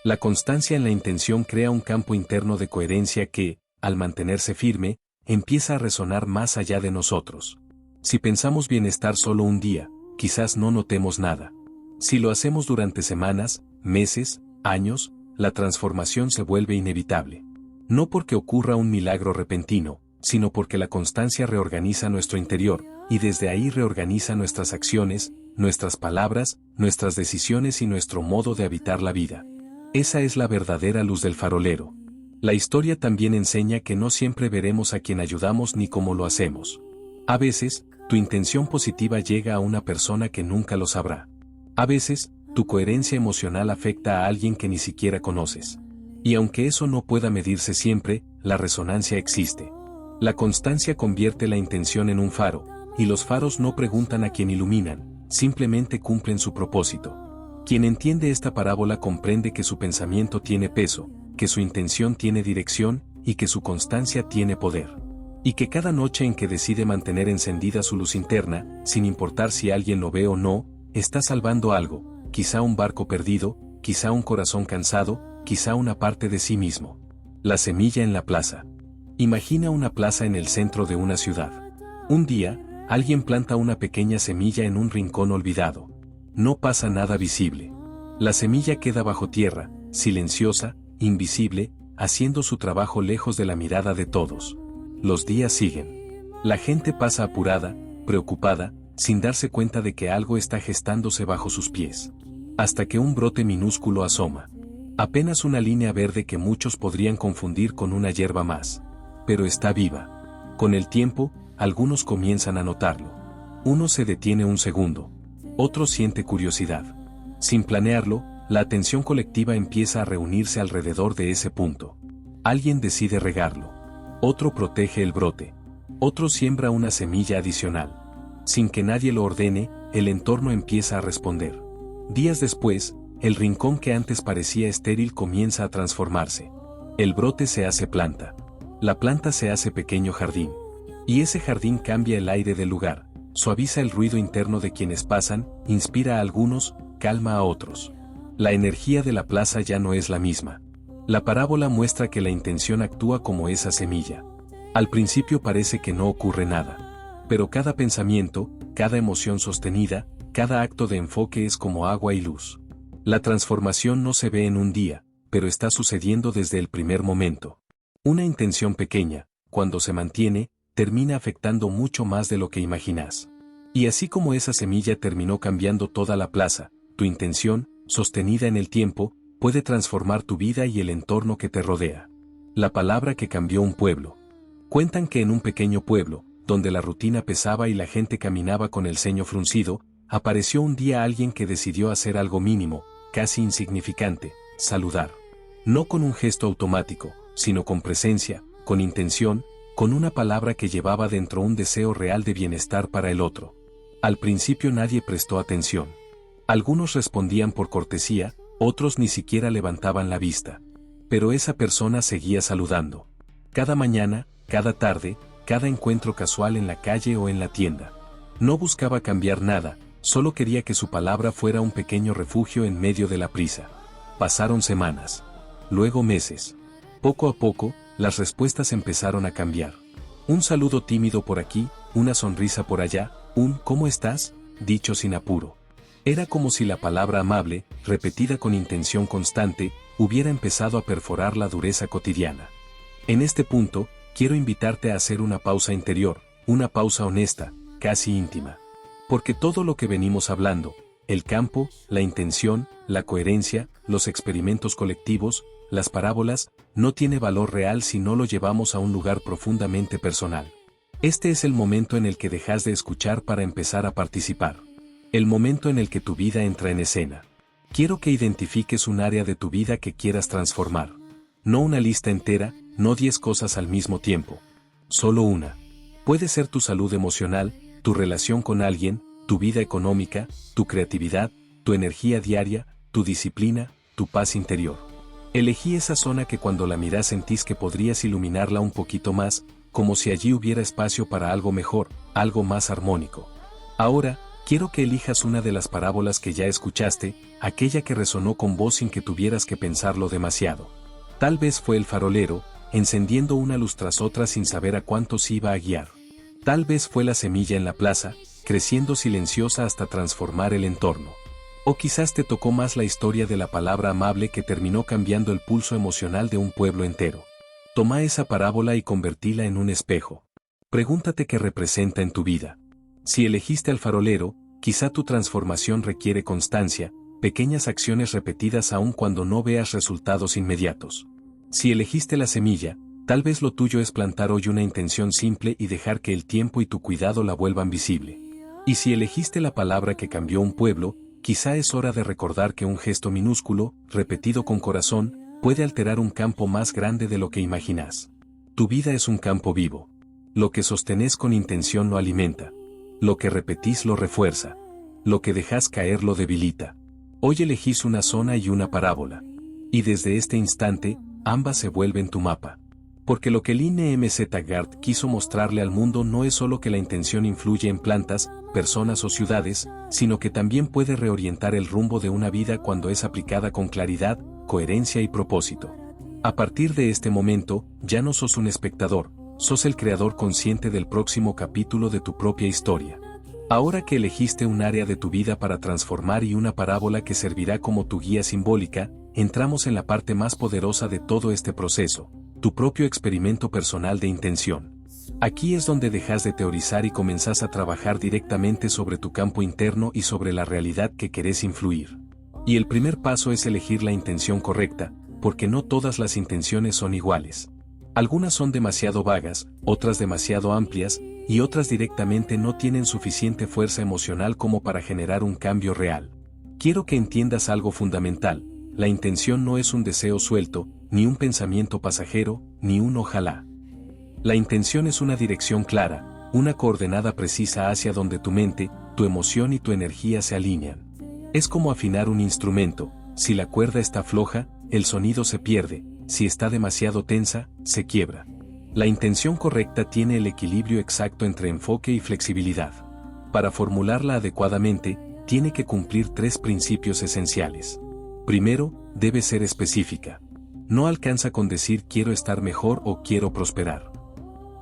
Speaker 2: La constancia en la intención crea un campo interno de coherencia que, al mantenerse firme, empieza a resonar más allá de nosotros. Si pensamos bienestar solo un día, quizás no notemos nada. Si lo hacemos durante semanas, meses, años, la transformación se vuelve inevitable. No porque ocurra un milagro repentino, sino porque la constancia reorganiza nuestro interior, y desde ahí reorganiza nuestras acciones, nuestras palabras, nuestras decisiones y nuestro modo de habitar la vida. Esa es la verdadera luz del farolero. La historia también enseña que no siempre veremos a quien ayudamos ni cómo lo hacemos. A veces, tu intención positiva llega a una persona que nunca lo sabrá. A veces, tu coherencia emocional afecta a alguien que ni siquiera conoces. Y aunque eso no pueda medirse siempre, la resonancia existe. La constancia convierte la intención en un faro, y los faros no preguntan a quién iluminan, simplemente cumplen su propósito. Quien entiende esta parábola comprende que su pensamiento tiene peso, que su intención tiene dirección, y que su constancia tiene poder. Y que cada noche en que decide mantener encendida su luz interna, sin importar si alguien lo ve o no, está salvando algo, quizá un barco perdido, quizá un corazón cansado, quizá una parte de sí mismo. La semilla en la plaza. Imagina una plaza en el centro de una ciudad. Un día, alguien planta una pequeña semilla en un rincón olvidado. No pasa nada visible. La semilla queda bajo tierra, silenciosa, invisible, haciendo su trabajo lejos de la mirada de todos. Los días siguen. La gente pasa apurada, preocupada, sin darse cuenta de que algo está gestándose bajo sus pies. Hasta que un brote minúsculo asoma. Apenas una línea verde que muchos podrían confundir con una hierba más. Pero está viva. Con el tiempo, algunos comienzan a notarlo. Uno se detiene un segundo. Otro siente curiosidad. Sin planearlo, la atención colectiva empieza a reunirse alrededor de ese punto. Alguien decide regarlo. Otro protege el brote. Otro siembra una semilla adicional. Sin que nadie lo ordene, el entorno empieza a responder. Días después, el rincón que antes parecía estéril comienza a transformarse. El brote se hace planta. La planta se hace pequeño jardín. Y ese jardín cambia el aire del lugar, suaviza el ruido interno de quienes pasan, inspira a algunos, calma a otros. La energía de la plaza ya no es la misma. La parábola muestra que la intención actúa como esa semilla. Al principio parece que no ocurre nada. Pero cada pensamiento, cada emoción sostenida, cada acto de enfoque es como agua y luz. La transformación no se ve en un día, pero está sucediendo desde el primer momento. Una intención pequeña, cuando se mantiene, termina afectando mucho más de lo que imaginas. Y así como esa semilla terminó cambiando toda la plaza, tu intención, sostenida en el tiempo, puede transformar tu vida y el entorno que te rodea. La palabra que cambió un pueblo. Cuentan que en un pequeño pueblo, donde la rutina pesaba y la gente caminaba con el ceño fruncido, apareció un día alguien que decidió hacer algo mínimo, casi insignificante, saludar. No con un gesto automático, sino con presencia, con intención, con una palabra que llevaba dentro un deseo real de bienestar para el otro. Al principio nadie prestó atención. Algunos respondían por cortesía, otros ni siquiera levantaban la vista. Pero esa persona seguía saludando. Cada mañana, cada tarde, cada encuentro casual en la calle o en la tienda. No buscaba cambiar nada, solo quería que su palabra fuera un pequeño refugio en medio de la prisa. Pasaron semanas. Luego meses. Poco a poco, las respuestas empezaron a cambiar. Un saludo tímido por aquí, una sonrisa por allá, un ¿cómo estás?, dicho sin apuro. Era como si la palabra amable, repetida con intención constante, hubiera empezado a perforar la dureza cotidiana. En este punto, quiero invitarte a hacer una pausa interior, una pausa honesta, casi íntima. Porque todo lo que venimos hablando, el campo, la intención, la coherencia, los experimentos colectivos, las parábolas, no tiene valor real si no lo llevamos a un lugar profundamente personal. Este es el momento en el que dejas de escuchar para empezar a participar. El momento en el que tu vida entra en escena. Quiero que identifiques un área de tu vida que quieras transformar. No una lista entera, no 10 cosas al mismo tiempo. Solo una. Puede ser tu salud emocional, tu relación con alguien, tu vida económica, tu creatividad, tu energía diaria, tu disciplina, tu paz interior. Elegí esa zona que cuando la miras sentís que podrías iluminarla un poquito más, como si allí hubiera espacio para algo mejor, algo más armónico. Ahora, quiero que elijas una de las parábolas que ya escuchaste, aquella que resonó con vos sin que tuvieras que pensarlo demasiado. Tal vez fue el farolero, encendiendo una luz tras otra sin saber a cuántos iba a guiar. Tal vez fue la semilla en la plaza, creciendo silenciosa hasta transformar el entorno. O quizás te tocó más la historia de la palabra amable que terminó cambiando el pulso emocional de un pueblo entero. Toma esa parábola y convertíla en un espejo. Pregúntate qué representa en tu vida. Si elegiste al farolero, quizá tu transformación requiere constancia, pequeñas acciones repetidas aun cuando no veas resultados inmediatos. Si elegiste la semilla, tal vez lo tuyo es plantar hoy una intención simple y dejar que el tiempo y tu cuidado la vuelvan visible. Y si elegiste la palabra que cambió un pueblo, quizá es hora de recordar que un gesto minúsculo, repetido con corazón, puede alterar un campo más grande de lo que imaginas. Tu vida es un campo vivo. Lo que sostenés con intención lo alimenta. Lo que repetís lo refuerza. Lo que dejás caer lo debilita. Hoy elegís una zona y una parábola. Y desde este instante, ambas se vuelven tu mapa. Porque lo que el INMZ-GARD quiso mostrarle al mundo no es solo que la intención influye en plantas, personas o ciudades, sino que también puede reorientar el rumbo de una vida cuando es aplicada con claridad, coherencia y propósito. A partir de este momento, ya no sos un espectador, sos el creador consciente del próximo capítulo de tu propia historia. Ahora que elegiste un área de tu vida para transformar y una parábola que servirá como tu guía simbólica, entramos en la parte más poderosa de todo este proceso, tu propio experimento personal de intención. Aquí es donde dejas de teorizar y comenzás a trabajar directamente sobre tu campo interno y sobre la realidad que querés influir. Y el primer paso es elegir la intención correcta, porque no todas las intenciones son iguales. Algunas son demasiado vagas, otras demasiado amplias, y otras directamente no tienen suficiente fuerza emocional como para generar un cambio real. Quiero que entiendas algo fundamental: la intención no es un deseo suelto, ni un pensamiento pasajero, ni un ojalá. La intención es una dirección clara, una coordenada precisa hacia donde tu mente, tu emoción y tu energía se alinean. Es como afinar un instrumento: si la cuerda está floja, el sonido se pierde; si está demasiado tensa, se quiebra. La intención correcta tiene el equilibrio exacto entre enfoque y flexibilidad. Para formularla adecuadamente, tiene que cumplir 3 principios esenciales. Primero, debe ser específica. No alcanza con decir quiero estar mejor o quiero prosperar.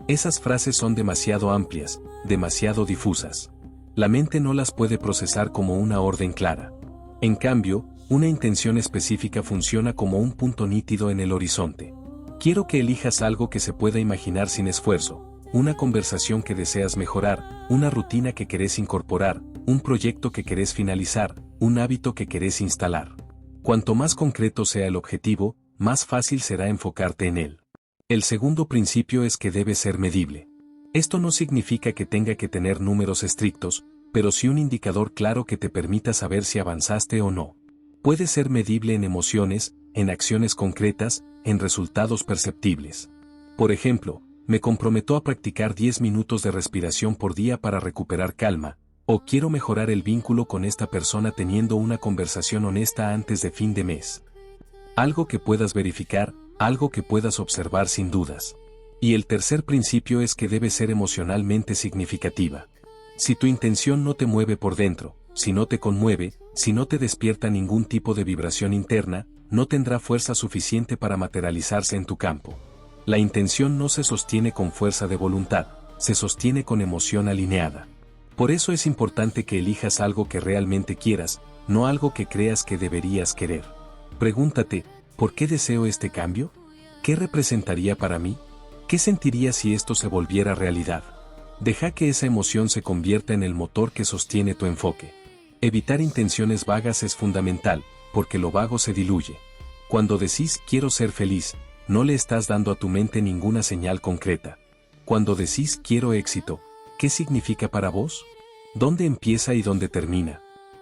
Speaker 2: Esas frases son demasiado amplias, demasiado difusas. La mente no las puede procesar como una orden clara. En cambio, una intención específica funciona como un punto nítido en el horizonte. Quiero que elijas algo que se pueda imaginar sin esfuerzo, una conversación que deseas mejorar, una rutina que querés incorporar, un proyecto que querés finalizar, un hábito que querés instalar. Cuanto más concreto sea el objetivo, más fácil será enfocarte en él. El segundo principio es que debe ser medible. Esto no significa que tenga que tener números estrictos, pero sí un indicador claro que te permita saber si avanzaste o no. Puede ser medible en emociones, en acciones concretas, en resultados perceptibles. Por ejemplo, me comprometo a practicar 10 minutos de respiración por día para recuperar calma, o quiero mejorar el vínculo con esta persona teniendo una conversación honesta antes de fin de mes. Algo que puedas verificar, algo que puedas observar sin dudas. Y el tercer principio es que debe ser emocionalmente significativa. Si tu intención no te mueve por dentro, si no te conmueve, si no te despierta ningún tipo de vibración interna, no tendrá fuerza suficiente para materializarse en tu campo. La intención no se sostiene con fuerza de voluntad, se sostiene con emoción alineada. Por eso es importante que elijas algo que realmente quieras, no algo que creas que deberías querer. Pregúntate, ¿por qué deseo este cambio? ¿Qué representaría para mí? ¿Qué sentiría si esto se volviera realidad? Deja que esa emoción se convierta en el motor que sostiene tu enfoque. Evitar intenciones vagas es fundamental, porque lo vago se diluye. Cuando decís quiero ser feliz, no le estás dando a tu mente ninguna señal concreta. Cuando decís quiero éxito, ¿qué significa para vos? ¿Dónde empieza y dónde termina?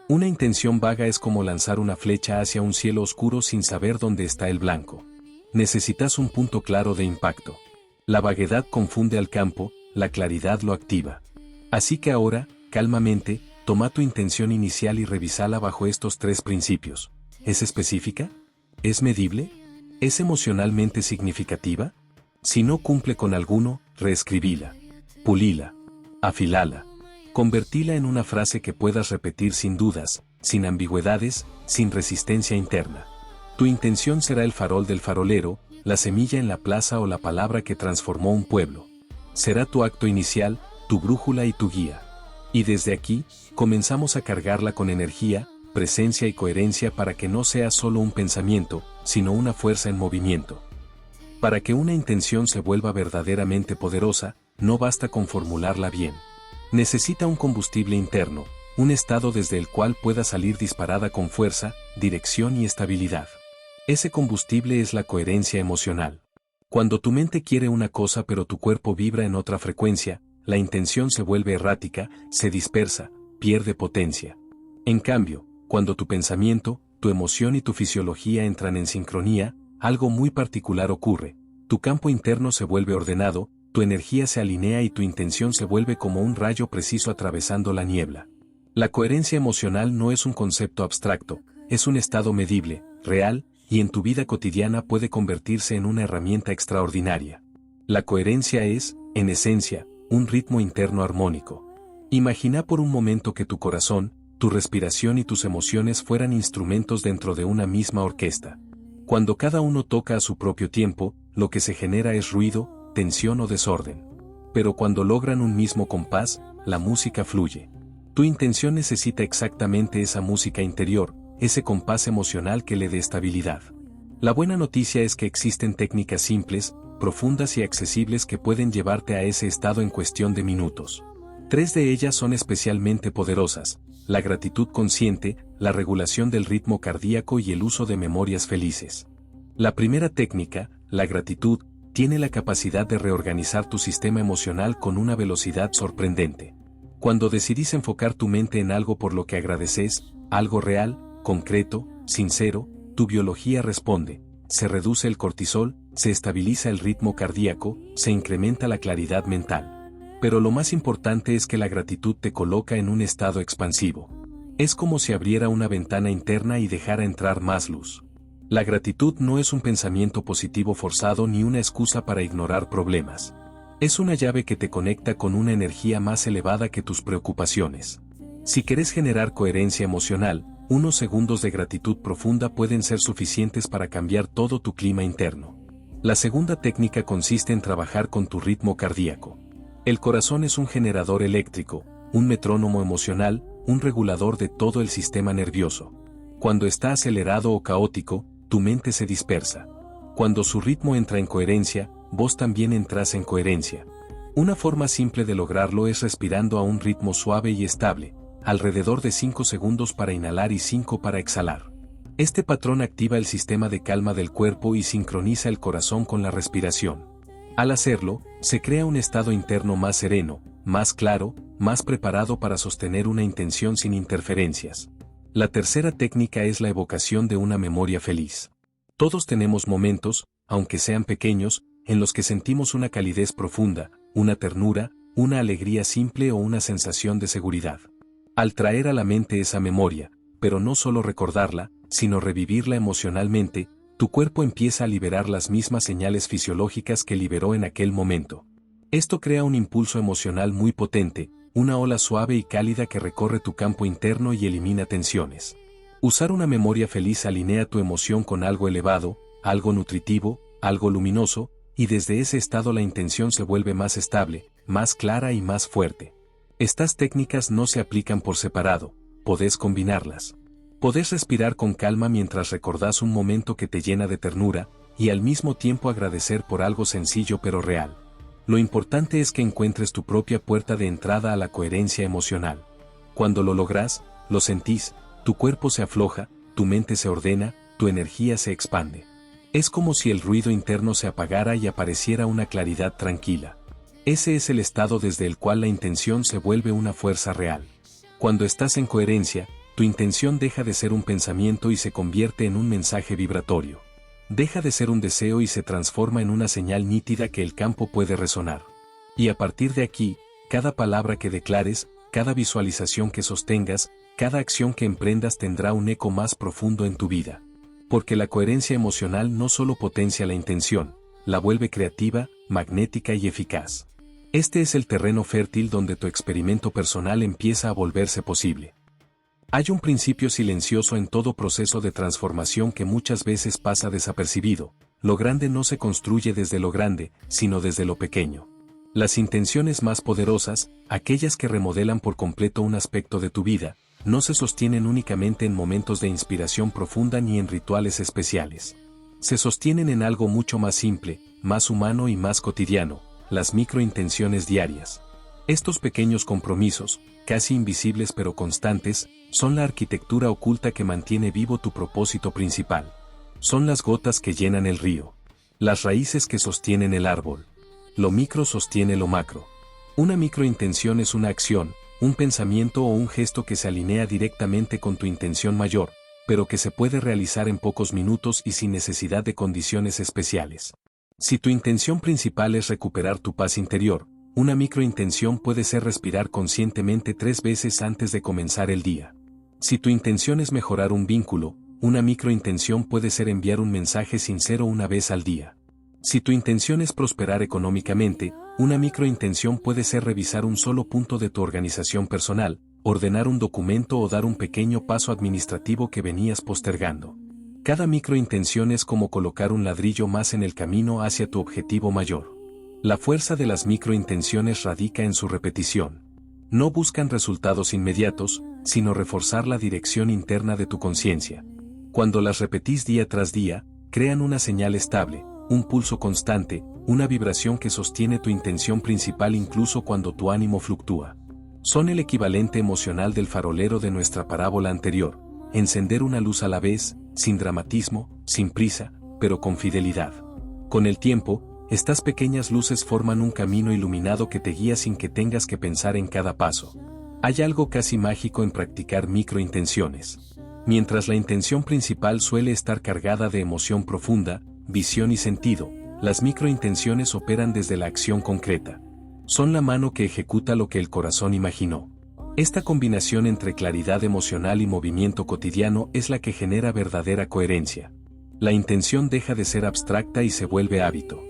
Speaker 2: Una intención vaga es como lanzar una flecha hacia un cielo oscuro sin saber dónde está el blanco. Necesitas un punto claro de impacto. La vaguedad confunde al campo, la claridad lo activa. Así que ahora, calmamente, toma tu intención inicial y revísala bajo estos 3 principios. ¿Es específica? ¿Es medible? ¿Es emocionalmente significativa? Si no cumple con alguno, reescribíla. Pulíla. Afilala. Convertíla en una frase que puedas repetir sin dudas, sin ambigüedades, sin resistencia interna. Tu intención será el farol del farolero, la semilla en la plaza o la palabra que transformó un pueblo. Será tu acto inicial, tu brújula y tu guía. Y desde aquí, comenzamos a cargarla con energía, presencia y coherencia para que no sea solo un pensamiento, sino una fuerza en movimiento. Para que una intención se vuelva verdaderamente poderosa, no basta con formularla bien. Necesita un combustible interno, un estado desde el cual pueda salir disparada con fuerza, dirección y estabilidad. Ese combustible es la coherencia emocional. Cuando tu mente quiere una cosa pero tu cuerpo vibra en otra frecuencia, la intención se vuelve errática, se dispersa, pierde potencia. En cambio, cuando tu pensamiento, tu emoción y tu fisiología entran en sincronía, algo muy particular ocurre. Tu campo interno se vuelve ordenado, tu energía se alinea y tu intención se vuelve como un rayo preciso atravesando la niebla. La coherencia emocional no es un concepto abstracto, es un estado medible, real, y en tu vida cotidiana puede convertirse en una herramienta extraordinaria. La coherencia es, en esencia, un ritmo interno armónico. Imagina por un momento que tu corazón, tu respiración y tus emociones fueran instrumentos dentro de una misma orquesta. Cuando cada uno toca a su propio tiempo, lo que se genera es ruido, tensión o desorden. Pero cuando logran un mismo compás, la música fluye. Tu intención necesita exactamente esa música interior, ese compás emocional que le dé estabilidad. La buena noticia es que existen técnicas simples, profundas y accesibles que pueden llevarte a ese estado en cuestión de minutos. 3 de ellas son especialmente poderosas: la gratitud consciente, la regulación del ritmo cardíaco y el uso de memorias felices. La primera técnica, la gratitud, tiene la capacidad de reorganizar tu sistema emocional con una velocidad sorprendente. Cuando decidís enfocar tu mente en algo por lo que agradeces, algo real, concreto, sincero, tu biología responde, se reduce el cortisol, se estabiliza el ritmo cardíaco, se incrementa la claridad mental. Pero lo más importante es que la gratitud te coloca en un estado expansivo. Es como si abriera una ventana interna y dejara entrar más luz. La gratitud no es un pensamiento positivo forzado ni una excusa para ignorar problemas. Es una llave que te conecta con una energía más elevada que tus preocupaciones. Si querés generar coherencia emocional, unos segundos de gratitud profunda pueden ser suficientes para cambiar todo tu clima interno. La segunda técnica consiste en trabajar con tu ritmo cardíaco. El corazón es un generador eléctrico, un metrónomo emocional, un regulador de todo el sistema nervioso. Cuando está acelerado o caótico, tu mente se dispersa. Cuando su ritmo entra en coherencia, vos también entras en coherencia. Una forma simple de lograrlo es respirando a un ritmo suave y estable, alrededor de 5 segundos para inhalar y 5 para exhalar. Este patrón activa el sistema de calma del cuerpo y sincroniza el corazón con la respiración. Al hacerlo, se crea un estado interno más sereno, más claro, más preparado para sostener una intención sin interferencias. La tercera técnica es la evocación de una memoria feliz. Todos tenemos momentos, aunque sean pequeños, en los que sentimos una calidez profunda, una ternura, una alegría simple o una sensación de seguridad. Al traer a la mente esa memoria, pero no solo recordarla, sino revivirla emocionalmente, tu cuerpo empieza a liberar las mismas señales fisiológicas que liberó en aquel momento. Esto crea un impulso emocional muy potente, una ola suave y cálida que recorre tu campo interno y elimina tensiones. Usar una memoria feliz alinea tu emoción con algo elevado, algo nutritivo, algo luminoso, y desde ese estado la intención se vuelve más estable, más clara y más fuerte. Estas técnicas no se aplican por separado, podés combinarlas. Podés respirar con calma mientras recordás un momento que te llena de ternura, y al mismo tiempo agradecer por algo sencillo pero real. Lo importante es que encuentres tu propia puerta de entrada a la coherencia emocional. Cuando lo lográs, lo sentís, tu cuerpo se afloja, tu mente se ordena, tu energía se expande. Es como si el ruido interno se apagara y apareciera una claridad tranquila. Ese es el estado desde el cual la intención se vuelve una fuerza real. Cuando estás en coherencia, tu intención deja de ser un pensamiento y se convierte en un mensaje vibratorio. Deja de ser un deseo y se transforma en una señal nítida que el campo puede resonar. Y a partir de aquí, cada palabra que declares, cada visualización que sostengas, cada acción que emprendas tendrá un eco más profundo en tu vida. Porque la coherencia emocional no solo potencia la intención, la vuelve creativa, magnética y eficaz. Este es el terreno fértil donde tu experimento personal empieza a volverse posible. Hay un principio silencioso en todo proceso de transformación que muchas veces pasa desapercibido: lo grande no se construye desde lo grande, sino desde lo pequeño. Las intenciones más poderosas, aquellas que remodelan por completo un aspecto de tu vida, no se sostienen únicamente en momentos de inspiración profunda ni en rituales especiales. Se sostienen en algo mucho más simple, más humano y más cotidiano: las microintenciones diarias. Estos pequeños compromisos, casi invisibles pero constantes, son la arquitectura oculta que mantiene vivo tu propósito principal. Son las gotas que llenan el río, las raíces que sostienen el árbol. Lo micro sostiene lo macro. Una microintención es una acción, un pensamiento o un gesto que se alinea directamente con tu intención mayor, pero que se puede realizar en pocos minutos y sin necesidad de condiciones especiales. Si tu intención principal es recuperar tu paz interior, una microintención puede ser respirar conscientemente 3 veces antes de comenzar el día. Si tu intención es mejorar un vínculo, una microintención puede ser enviar un mensaje sincero una vez al día. Si tu intención es prosperar económicamente, una microintención puede ser revisar un solo punto de tu organización personal, ordenar un documento o dar un pequeño paso administrativo que venías postergando. Cada microintención es como colocar un ladrillo más en el camino hacia tu objetivo mayor. La fuerza de las microintenciones radica en su repetición. No buscan resultados inmediatos, sino reforzar la dirección interna de tu conciencia. Cuando las repetís día tras día, crean una señal estable, un pulso constante, una vibración que sostiene tu intención principal incluso cuando tu ánimo fluctúa. Son el equivalente emocional del farolero de nuestra parábola anterior, encender una luz a la vez, sin dramatismo, sin prisa, pero con fidelidad. Con el tiempo, estas pequeñas luces forman un camino iluminado que te guía sin que tengas que pensar en cada paso. Hay algo casi mágico en practicar microintenciones. Mientras la intención principal suele estar cargada de emoción profunda, visión y sentido, las microintenciones operan desde la acción concreta. Son la mano que ejecuta lo que el corazón imaginó. Esta combinación entre claridad emocional y movimiento cotidiano es la que genera verdadera coherencia. La intención deja de ser abstracta y se vuelve hábito.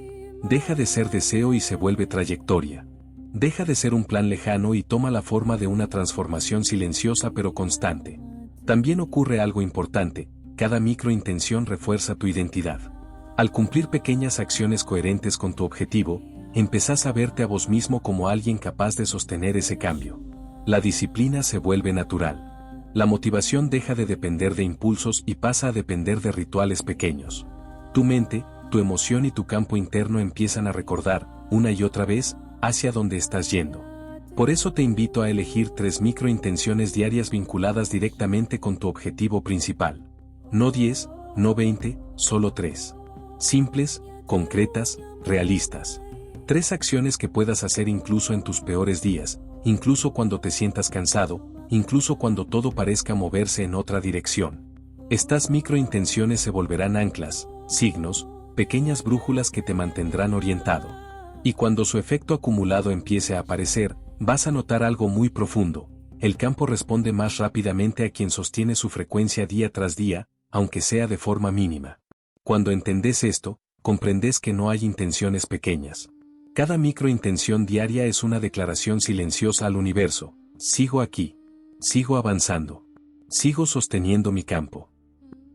Speaker 2: Deja de ser deseo y se vuelve trayectoria. Deja de ser un plan lejano y toma la forma de una transformación silenciosa pero constante. También ocurre algo importante, cada microintención refuerza tu identidad. Al cumplir pequeñas acciones coherentes con tu objetivo, empezás a verte a vos mismo como alguien capaz de sostener ese cambio. La disciplina se vuelve natural. La motivación deja de depender de impulsos y pasa a depender de rituales pequeños. Tu mente, tu emoción y tu campo interno empiezan a recordar, una y otra vez, hacia dónde estás yendo. Por eso te invito a elegir 3 microintenciones diarias vinculadas directamente con tu objetivo principal. No 10, no 20, solo 3. Simples, concretas, realistas. 3 acciones que puedas hacer incluso en tus peores días, incluso cuando te sientas cansado, incluso cuando todo parezca moverse en otra dirección. Estas microintenciones se volverán anclas, signos, pequeñas brújulas que te mantendrán orientado. Y cuando su efecto acumulado empiece a aparecer, vas a notar algo muy profundo. El campo responde más rápidamente a quien sostiene su frecuencia día tras día, aunque sea de forma mínima. Cuando entendés esto, comprendés que no hay intenciones pequeñas. Cada microintención diaria es una declaración silenciosa al universo: sigo aquí, sigo avanzando, sigo sosteniendo mi campo.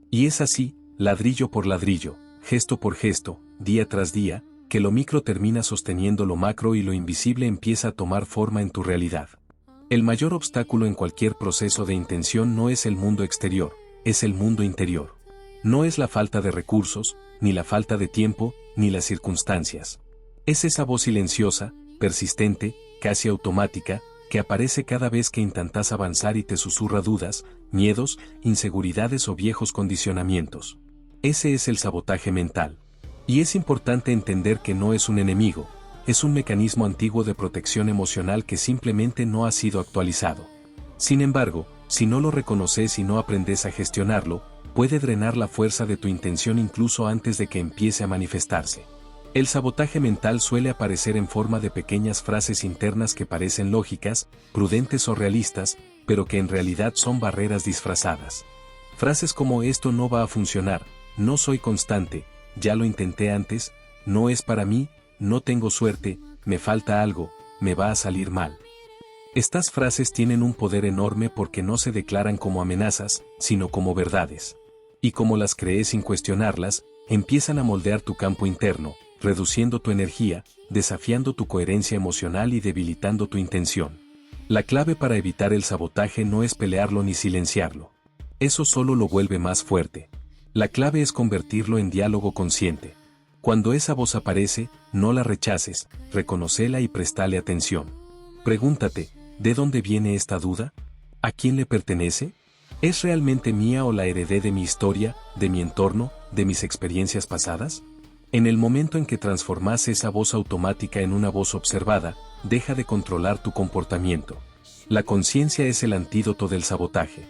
Speaker 2: Y es así, ladrillo por ladrillo, gesto por gesto, día tras día, que lo micro termina sosteniendo lo macro y lo invisible empieza a tomar forma en tu realidad. El mayor obstáculo en cualquier proceso de intención no es el mundo exterior, es el mundo interior. No es la falta de recursos, ni la falta de tiempo, ni las circunstancias. Es esa voz silenciosa, persistente, casi automática, que aparece cada vez que intentas avanzar y te susurra dudas, miedos, inseguridades o viejos condicionamientos. Ese es el sabotaje mental. Y es importante entender que no es un enemigo, es un mecanismo antiguo de protección emocional que simplemente no ha sido actualizado. Sin embargo, si no lo reconoces y no aprendes a gestionarlo, puede drenar la fuerza de tu intención incluso antes de que empiece a manifestarse. El sabotaje mental suele aparecer en forma de pequeñas frases internas que parecen lógicas, prudentes o realistas, pero que en realidad son barreras disfrazadas. Frases como "esto no va a funcionar", "no soy constante", "ya lo intenté antes", "no es para mí", "no tengo suerte", "me falta algo", "me va a salir mal". Estas frases tienen un poder enorme porque no se declaran como amenazas, sino como verdades. Y como las crees sin cuestionarlas, empiezan a moldear tu campo interno, reduciendo tu energía, desafiando tu coherencia emocional y debilitando tu intención. La clave para evitar el sabotaje no es pelearlo ni silenciarlo. Eso solo lo vuelve más fuerte. La clave es convertirlo en diálogo consciente. Cuando esa voz aparece, no la rechaces, reconócela y prestale atención. Pregúntate, ¿de dónde viene esta duda? ¿A quién le pertenece? ¿Es realmente mía o la heredé de mi historia, de mi entorno, de mis experiencias pasadas? En el momento en que transformas esa voz automática en una voz observada, deja de controlar tu comportamiento. La conciencia es el antídoto del sabotaje.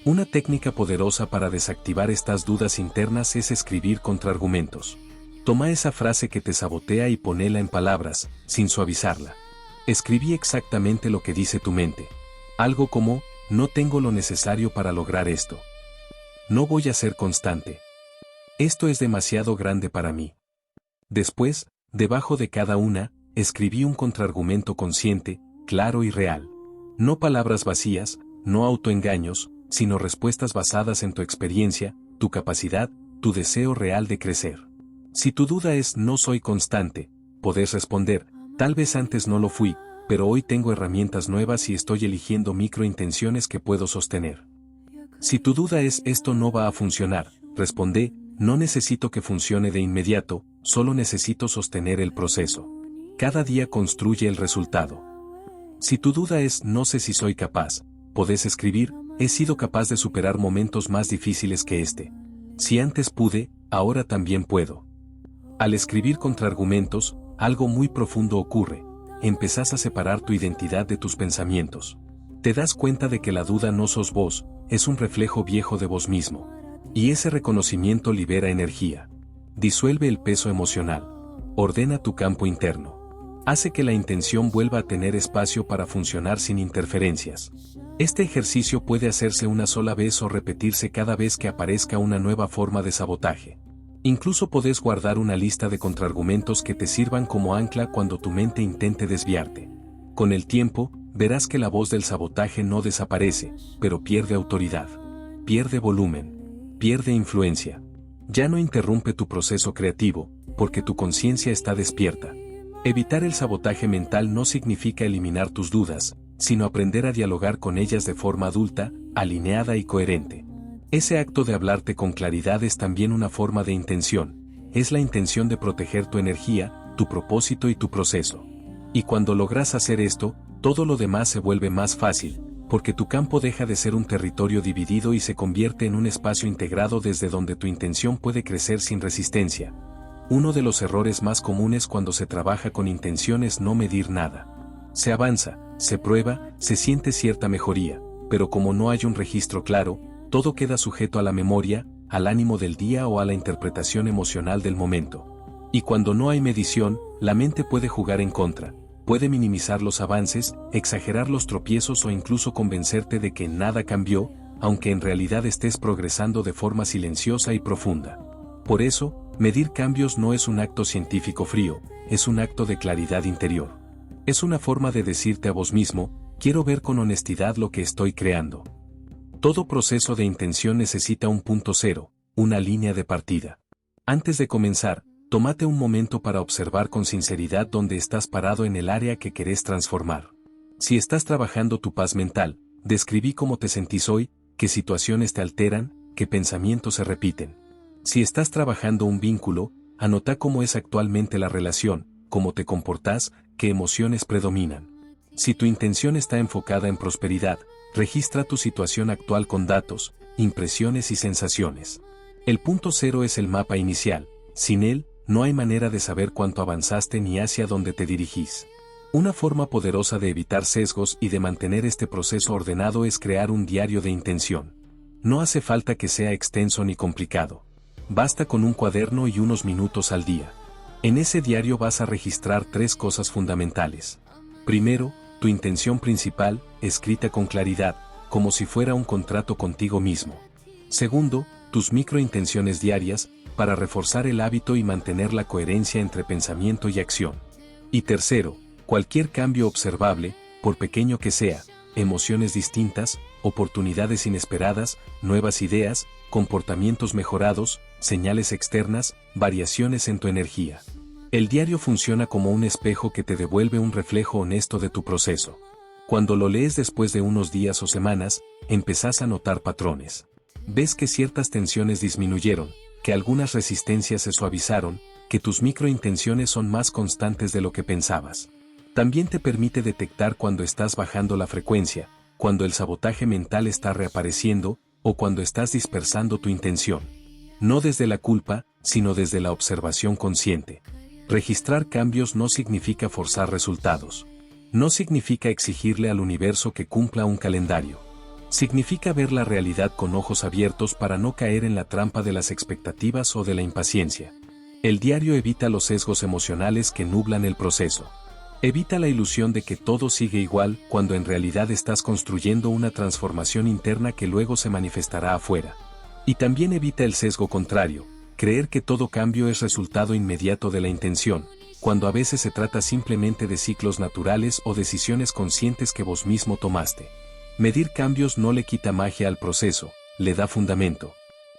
Speaker 2: Una técnica poderosa para desactivar estas dudas internas es escribir contraargumentos. Toma esa frase que te sabotea y ponela en palabras, sin suavizarla. Escribí exactamente lo que dice tu mente. Algo como: no tengo lo necesario para lograr esto. No voy a ser constante. Esto es demasiado grande para mí. Después, debajo de cada una, escribí un contraargumento consciente, claro y real. No palabras vacías, no autoengaños, sino respuestas basadas en tu experiencia, tu capacidad, tu deseo real de crecer. Si tu duda es "no soy constante", podés responder: tal vez antes no lo fui, pero hoy tengo herramientas nuevas y estoy eligiendo microintenciones que puedo sostener. Si tu duda es esto no va a funcionar, responde, no necesito que funcione de inmediato, solo necesito sostener el proceso. Cada día construye el resultado. Si tu duda es no sé si soy capaz, podés escribir, he sido capaz de superar momentos más difíciles que este. Si antes pude, ahora también puedo. Al escribir contraargumentos, algo muy profundo ocurre. Empezás a separar tu identidad de tus pensamientos. Te das cuenta de que la duda no sos vos, es un reflejo viejo de vos mismo. Y ese reconocimiento libera energía. Disuelve el peso emocional. Ordena tu campo interno. Hace que la intención vuelva a tener espacio para funcionar sin interferencias. Este ejercicio puede hacerse una sola vez o repetirse cada vez que aparezca una nueva forma de sabotaje. Incluso podés guardar una lista de contraargumentos que te sirvan como ancla cuando tu mente intente desviarte. Con el tiempo, verás que la voz del sabotaje no desaparece, pero pierde autoridad. Pierde volumen. Pierde influencia. Ya no interrumpe tu proceso creativo, porque tu conciencia está despierta. Evitar el sabotaje mental no significa eliminar tus dudas, sino aprender a dialogar con ellas de forma adulta, alineada y coherente. Ese acto de hablarte con claridad es también una forma de intención, es la intención de proteger tu energía, tu propósito y tu proceso. Y cuando logras hacer esto, todo lo demás se vuelve más fácil, porque tu campo deja de ser un territorio dividido y se convierte en un espacio integrado desde donde tu intención puede crecer sin resistencia. Uno de los errores más comunes cuando se trabaja con intención es no medir nada. Se avanza, se prueba, se siente cierta mejoría, pero como no hay un registro claro, todo queda sujeto a la memoria, al ánimo del día o a la interpretación emocional del momento. Y cuando no hay medición, la mente puede jugar en contra, puede minimizar los avances, exagerar los tropiezos o incluso convencerte de que nada cambió, aunque en realidad estés progresando de forma silenciosa y profunda. Por eso, medir cambios no es un acto científico frío, es un acto de claridad interior. Es una forma de decirte a vos mismo, quiero ver con honestidad lo que estoy creando. Todo proceso de intención necesita un punto cero, una línea de partida. Antes de comenzar, tómate un momento para observar con sinceridad dónde estás parado en el área que querés transformar. Si estás trabajando tu paz mental, describí cómo te sentís hoy, qué situaciones te alteran, qué pensamientos se repiten. Si estás trabajando un vínculo, anota cómo es actualmente la relación, cómo te comportás, qué emociones predominan. Si tu intención está enfocada en prosperidad, registra tu situación actual con datos, impresiones y sensaciones. El punto cero es el mapa inicial, sin él, no hay manera de saber cuánto avanzaste ni hacia dónde te dirigís. Una forma poderosa de evitar sesgos y de mantener este proceso ordenado es crear un diario de intención. No hace falta que sea extenso ni complicado. Basta con un cuaderno y unos minutos al día. En ese diario vas a registrar 3 cosas fundamentales. Primero, tu intención principal, escrita con claridad, como si fuera un contrato contigo mismo. Segundo, tus microintenciones diarias, para reforzar el hábito y mantener la coherencia entre pensamiento y acción. Y tercero, cualquier cambio observable, por pequeño que sea, emociones distintas, oportunidades inesperadas, nuevas ideas, comportamientos mejorados, señales externas, variaciones en tu energía. El diario funciona como un espejo que te devuelve un reflejo honesto de tu proceso. Cuando lo lees después de unos días o semanas, empezás a notar patrones. Ves que ciertas tensiones disminuyeron, que algunas resistencias se suavizaron, que tus microintenciones son más constantes de lo que pensabas. También te permite detectar cuando estás bajando la frecuencia, cuando el sabotaje mental está reapareciendo, o cuando estás dispersando tu intención. No desde la culpa, sino desde la observación consciente. Registrar cambios no significa forzar resultados. No significa exigirle al universo que cumpla un calendario. Significa ver la realidad con ojos abiertos para no caer en la trampa de las expectativas o de la impaciencia. El diario evita los sesgos emocionales que nublan el proceso. Evita la ilusión de que todo sigue igual cuando en realidad estás construyendo una transformación interna que luego se manifestará afuera. Y también evita el sesgo contrario, creer que todo cambio es resultado inmediato de la intención, cuando a veces se trata simplemente de ciclos naturales o decisiones conscientes que vos mismo tomaste. Medir cambios no le quita magia al proceso, le da fundamento.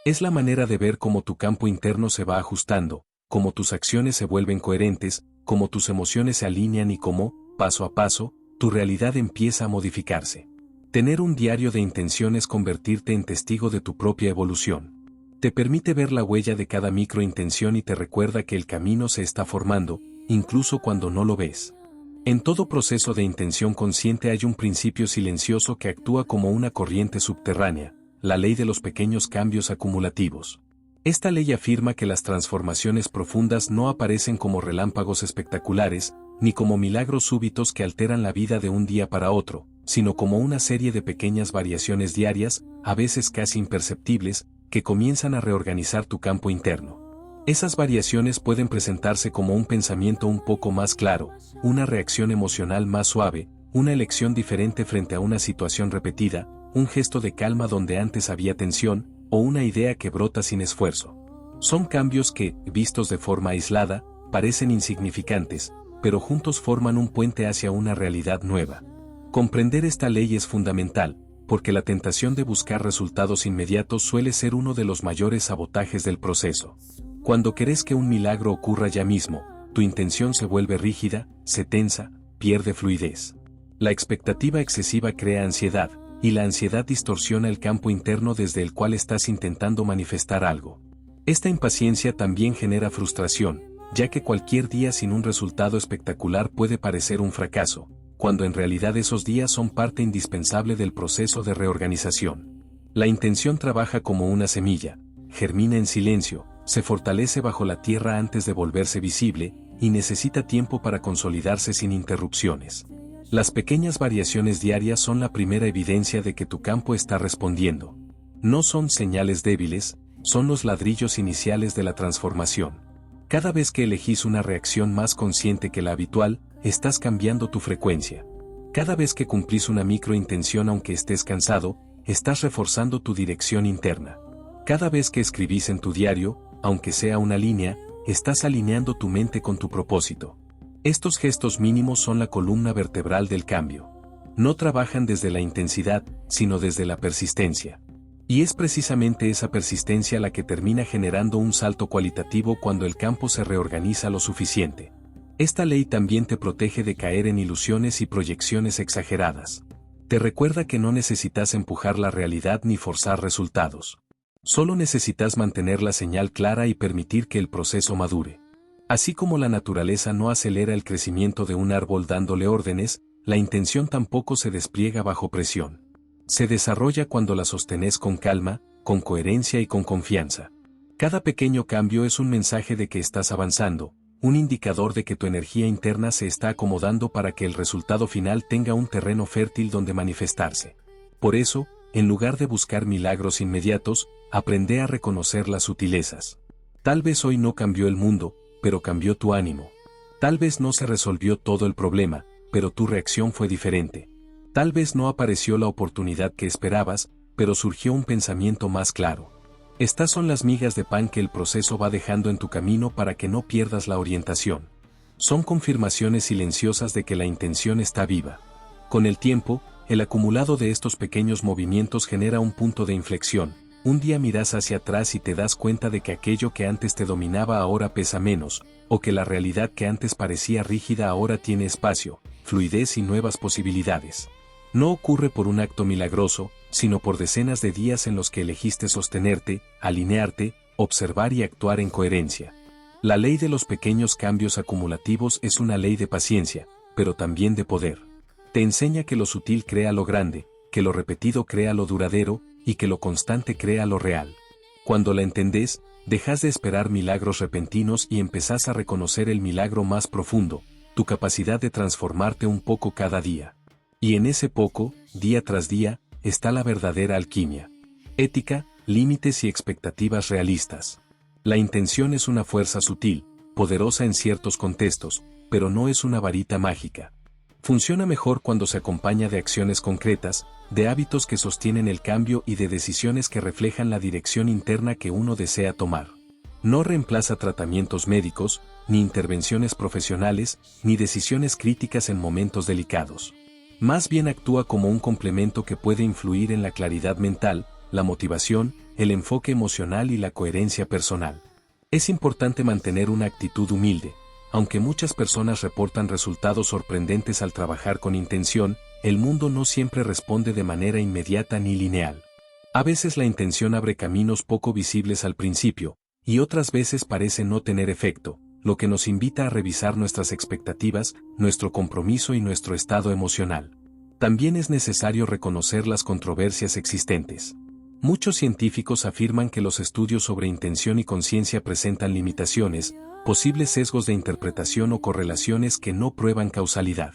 Speaker 2: Es la manera de ver cómo tu campo interno se va ajustando, cómo tus acciones se vuelven coherentes, cómo tus emociones se alinean y cómo, paso a paso, tu realidad empieza a modificarse. Tener un diario de intención es convertirte en testigo de tu propia evolución. Te permite ver la huella de cada microintención y te recuerda que el camino se está formando, incluso cuando no lo ves. En todo proceso de intención consciente hay un principio silencioso que actúa como una corriente subterránea, la ley de los pequeños cambios acumulativos. Esta ley afirma que las transformaciones profundas no aparecen como relámpagos espectaculares, ni como milagros súbitos que alteran la vida de un día para otro, sino como una serie de pequeñas variaciones diarias, a veces casi imperceptibles, que comienzan a reorganizar tu campo interno. Esas variaciones pueden presentarse como un pensamiento un poco más claro, una reacción emocional más suave, una elección diferente frente a una situación repetida, un gesto de calma donde antes había tensión, o una idea que brota sin esfuerzo. Son cambios que, vistos de forma aislada, parecen insignificantes, pero juntos forman un puente hacia una realidad nueva. Comprender esta ley es fundamental, porque la tentación de buscar resultados inmediatos suele ser uno de los mayores sabotajes del proceso. Cuando querés que un milagro ocurra ya mismo, tu intención se vuelve rígida, se tensa, pierde fluidez. La expectativa excesiva crea ansiedad, y la ansiedad distorsiona el campo interno desde el cual estás intentando manifestar algo. Esta impaciencia también genera frustración, ya que cualquier día sin un resultado espectacular puede parecer un fracaso, cuando en realidad esos días son parte indispensable del proceso de reorganización. La intención trabaja como una semilla, germina en silencio, se fortalece bajo la tierra antes de volverse visible, y necesita tiempo para consolidarse sin interrupciones. Las pequeñas variaciones diarias son la primera evidencia de que tu campo está respondiendo. No son señales débiles, son los ladrillos iniciales de la transformación. Cada vez que elegís una reacción más consciente que la habitual, estás cambiando tu frecuencia. Cada vez que cumplís una microintención aunque estés cansado, estás reforzando tu dirección interna. Cada vez que escribís en tu diario, aunque sea una línea, estás alineando tu mente con tu propósito. Estos gestos mínimos son la columna vertebral del cambio. No trabajan desde la intensidad, sino desde la persistencia. Y es precisamente esa persistencia la que termina generando un salto cualitativo cuando el campo se reorganiza lo suficiente. Esta ley también te protege de caer en ilusiones y proyecciones exageradas. Te recuerda que no necesitas empujar la realidad ni forzar resultados. Solo necesitas mantener la señal clara y permitir que el proceso madure. Así como la naturaleza no acelera el crecimiento de un árbol dándole órdenes, la intención tampoco se despliega bajo presión. Se desarrolla cuando la sostenés con calma, con coherencia y con confianza. Cada pequeño cambio es un mensaje de que estás avanzando, un indicador de que tu energía interna se está acomodando para que el resultado final tenga un terreno fértil donde manifestarse. Por eso, en lugar de buscar milagros inmediatos, aprende a reconocer las sutilezas. Tal vez hoy no cambió el mundo, pero cambió tu ánimo. Tal vez no se resolvió todo el problema, pero tu reacción fue diferente. Tal vez no apareció la oportunidad que esperabas, pero surgió un pensamiento más claro. Estas son las migas de pan que el proceso va dejando en tu camino para que no pierdas la orientación. Son confirmaciones silenciosas de que la intención está viva. Con el tiempo, el acumulado de estos pequeños movimientos genera un punto de inflexión. Un día miras hacia atrás y te das cuenta de que aquello que antes te dominaba ahora pesa menos, o que la realidad que antes parecía rígida ahora tiene espacio, fluidez y nuevas posibilidades. No ocurre por un acto milagroso, sino por decenas de días en los que elegiste sostenerte, alinearte, observar y actuar en coherencia. La ley de los pequeños cambios acumulativos es una ley de paciencia, pero también de poder. Te enseña que lo sutil crea lo grande, que lo repetido crea lo duradero, y que lo constante crea lo real. Cuando la entendés, dejás de esperar milagros repentinos y empezás a reconocer el milagro más profundo, tu capacidad de transformarte un poco cada día. Y en ese poco, día tras día, está la verdadera alquimia. Ética, límites y expectativas realistas. La intención es una fuerza sutil, poderosa en ciertos contextos, pero no es una varita mágica. Funciona mejor cuando se acompaña de acciones concretas, de hábitos que sostienen el cambio y de decisiones que reflejan la dirección interna que uno desea tomar. No reemplaza tratamientos médicos, ni intervenciones profesionales, ni decisiones críticas en momentos delicados. Más bien actúa como un complemento que puede influir en la claridad mental, la motivación, el enfoque emocional y la coherencia personal. Es importante mantener una actitud humilde. aunque muchas personas reportan resultados sorprendentes al trabajar con intención, el mundo no siempre responde de manera inmediata ni lineal. A veces la intención abre caminos poco visibles al principio, y otras veces parece no tener efecto, lo que nos invita a revisar nuestras expectativas, nuestro compromiso y nuestro estado emocional. También es necesario reconocer las controversias existentes. Muchos científicos afirman que los estudios sobre intención y conciencia presentan limitaciones, posibles sesgos de interpretación o correlaciones que no prueban causalidad.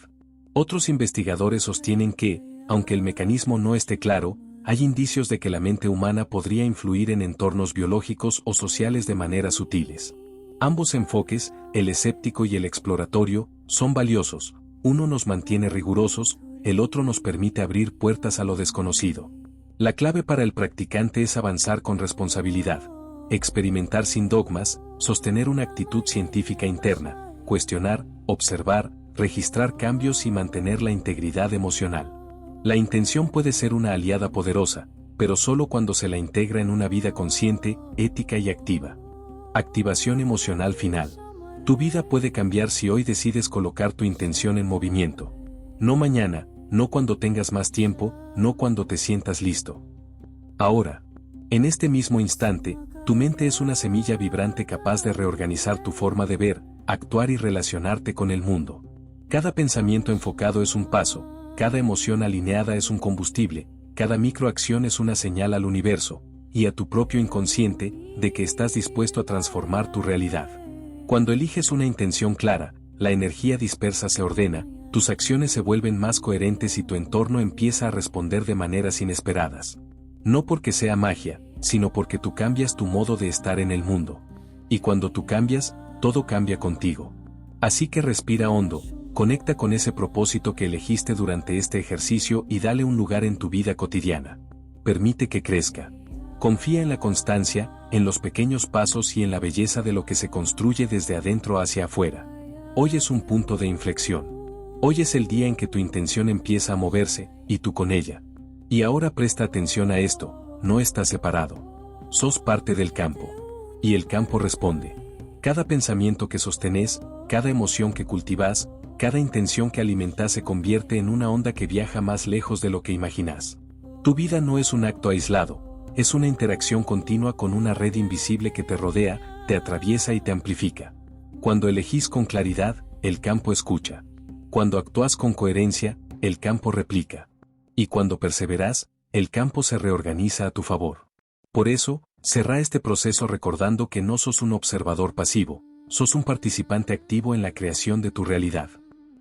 Speaker 2: Otros investigadores sostienen que, aunque el mecanismo no esté claro, hay indicios de que la mente humana podría influir en entornos biológicos o sociales de maneras sutiles. Ambos enfoques, el escéptico y el exploratorio, son valiosos. Uno nos mantiene rigurosos, el otro nos permite abrir puertas a lo desconocido. La clave para el practicante es avanzar con responsabilidad, experimentar sin dogmas, sostener una actitud científica interna, cuestionar, observar, registrar cambios y mantener la integridad emocional. La intención puede ser una aliada poderosa, pero solo cuando se la integra en una vida consciente, ética y activa. Activación emocional final. Tu vida puede cambiar si hoy decides colocar tu intención en movimiento. No mañana, no cuando tengas más tiempo, no cuando te sientas listo. Ahora. En este mismo instante, tu mente es una semilla vibrante capaz de reorganizar tu forma de ver, actuar y relacionarte con el mundo. Cada pensamiento enfocado es un paso, cada emoción alineada es un combustible, cada microacción es una señal al universo, y a tu propio inconsciente, de que estás dispuesto a transformar tu realidad. Cuando eliges una intención clara, la energía dispersa se ordena, tus acciones se vuelven más coherentes y tu entorno empieza a responder de maneras inesperadas. No porque sea magia, sino porque tú cambias tu modo de estar en el mundo. Y cuando tú cambias, todo cambia contigo. Así que respira hondo, conecta con ese propósito que elegiste durante este ejercicio y dale un lugar en tu vida cotidiana. Permite que crezca. Confía en la constancia, en los pequeños pasos y en la belleza de lo que se construye desde adentro hacia afuera. Hoy es un punto de inflexión. Hoy es el día en que tu intención empieza a moverse, y tú con ella. Y ahora presta atención a esto, no estás separado. Sos parte del campo. Y el campo responde. Cada pensamiento que sostenés, cada emoción que cultivás, cada intención que alimentás se convierte en una onda que viaja más lejos de lo que imaginás. Tu vida no es un acto aislado, es una interacción continua con una red invisible que te rodea, te atraviesa y te amplifica. Cuando elegís con claridad, el campo escucha. Cuando actúas con coherencia, el campo replica. Y cuando perseverás, el campo se reorganiza a tu favor. Por eso, cerrá este proceso recordando que no sos un observador pasivo, sos un participante activo en la creación de tu realidad.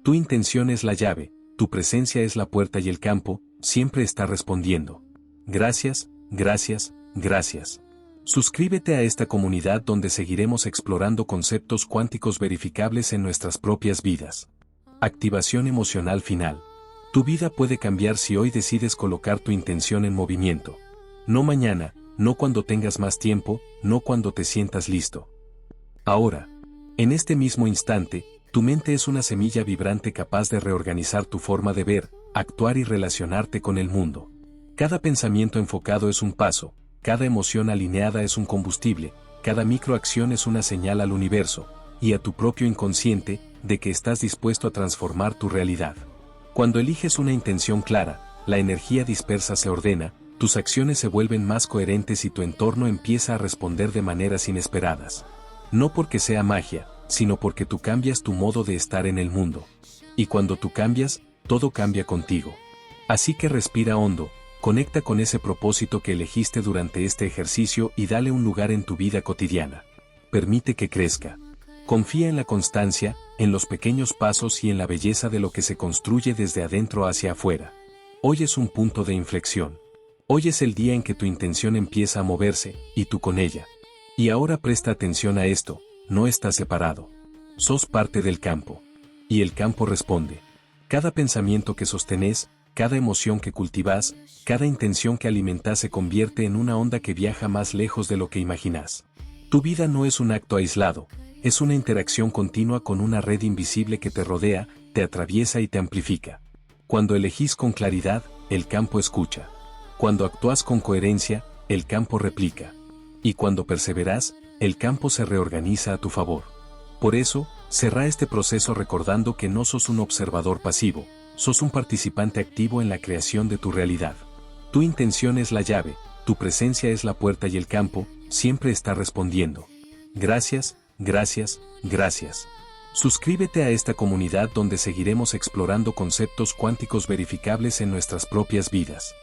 Speaker 2: Tu intención es la llave, tu presencia es la puerta y el campo siempre está respondiendo. Gracias, gracias, gracias. Suscríbete a esta comunidad donde seguiremos explorando conceptos cuánticos verificables en nuestras propias vidas. Activación emocional final. Tu vida puede cambiar si hoy decides colocar tu intención en movimiento. No mañana, no cuando tengas más tiempo, no cuando te sientas listo. Ahora. En este mismo instante, tu mente es una semilla vibrante capaz de reorganizar tu forma de ver, actuar y relacionarte con el mundo. Cada pensamiento enfocado es un paso, cada emoción alineada es un combustible, cada microacción es una señal al universo, y a tu propio inconsciente, de que estás dispuesto a transformar tu realidad. Cuando eliges una intención clara, la energía dispersa se ordena, tus acciones se vuelven más coherentes y tu entorno empieza a responder de maneras inesperadas. No porque sea magia, sino porque tú cambias tu modo de estar en el mundo. Y cuando tú cambias, todo cambia contigo. Así que respira hondo, conecta con ese propósito que elegiste durante este ejercicio y dale un lugar en tu vida cotidiana. Permite que crezca. Confía en la constancia, en los pequeños pasos y en la belleza de lo que se construye desde adentro hacia afuera. Hoy es un punto de inflexión. Hoy es el día en que tu intención empieza a moverse, y tú con ella. Y ahora presta atención a esto, no estás separado. Sos parte del campo. Y el campo responde. Cada pensamiento que sostenés, cada emoción que cultivás, cada intención que alimentás se convierte en una onda que viaja más lejos de lo que imaginás. Tu vida no es un acto aislado, es una interacción continua con una red invisible que te rodea, te atraviesa y te amplifica. Cuando elegís con claridad, el campo escucha. Cuando actúas con coherencia, el campo replica. Y cuando perseverás, el campo se reorganiza a tu favor. Por eso, Cerrá este proceso recordando que no sos un observador pasivo, sos un participante activo en la creación de tu realidad. Tu intención es la llave, tu presencia es la puerta y el campo siempre está respondiendo. Gracias, gracias, gracias. Suscríbete a esta comunidad donde seguiremos explorando conceptos cuánticos verificables en nuestras propias vidas.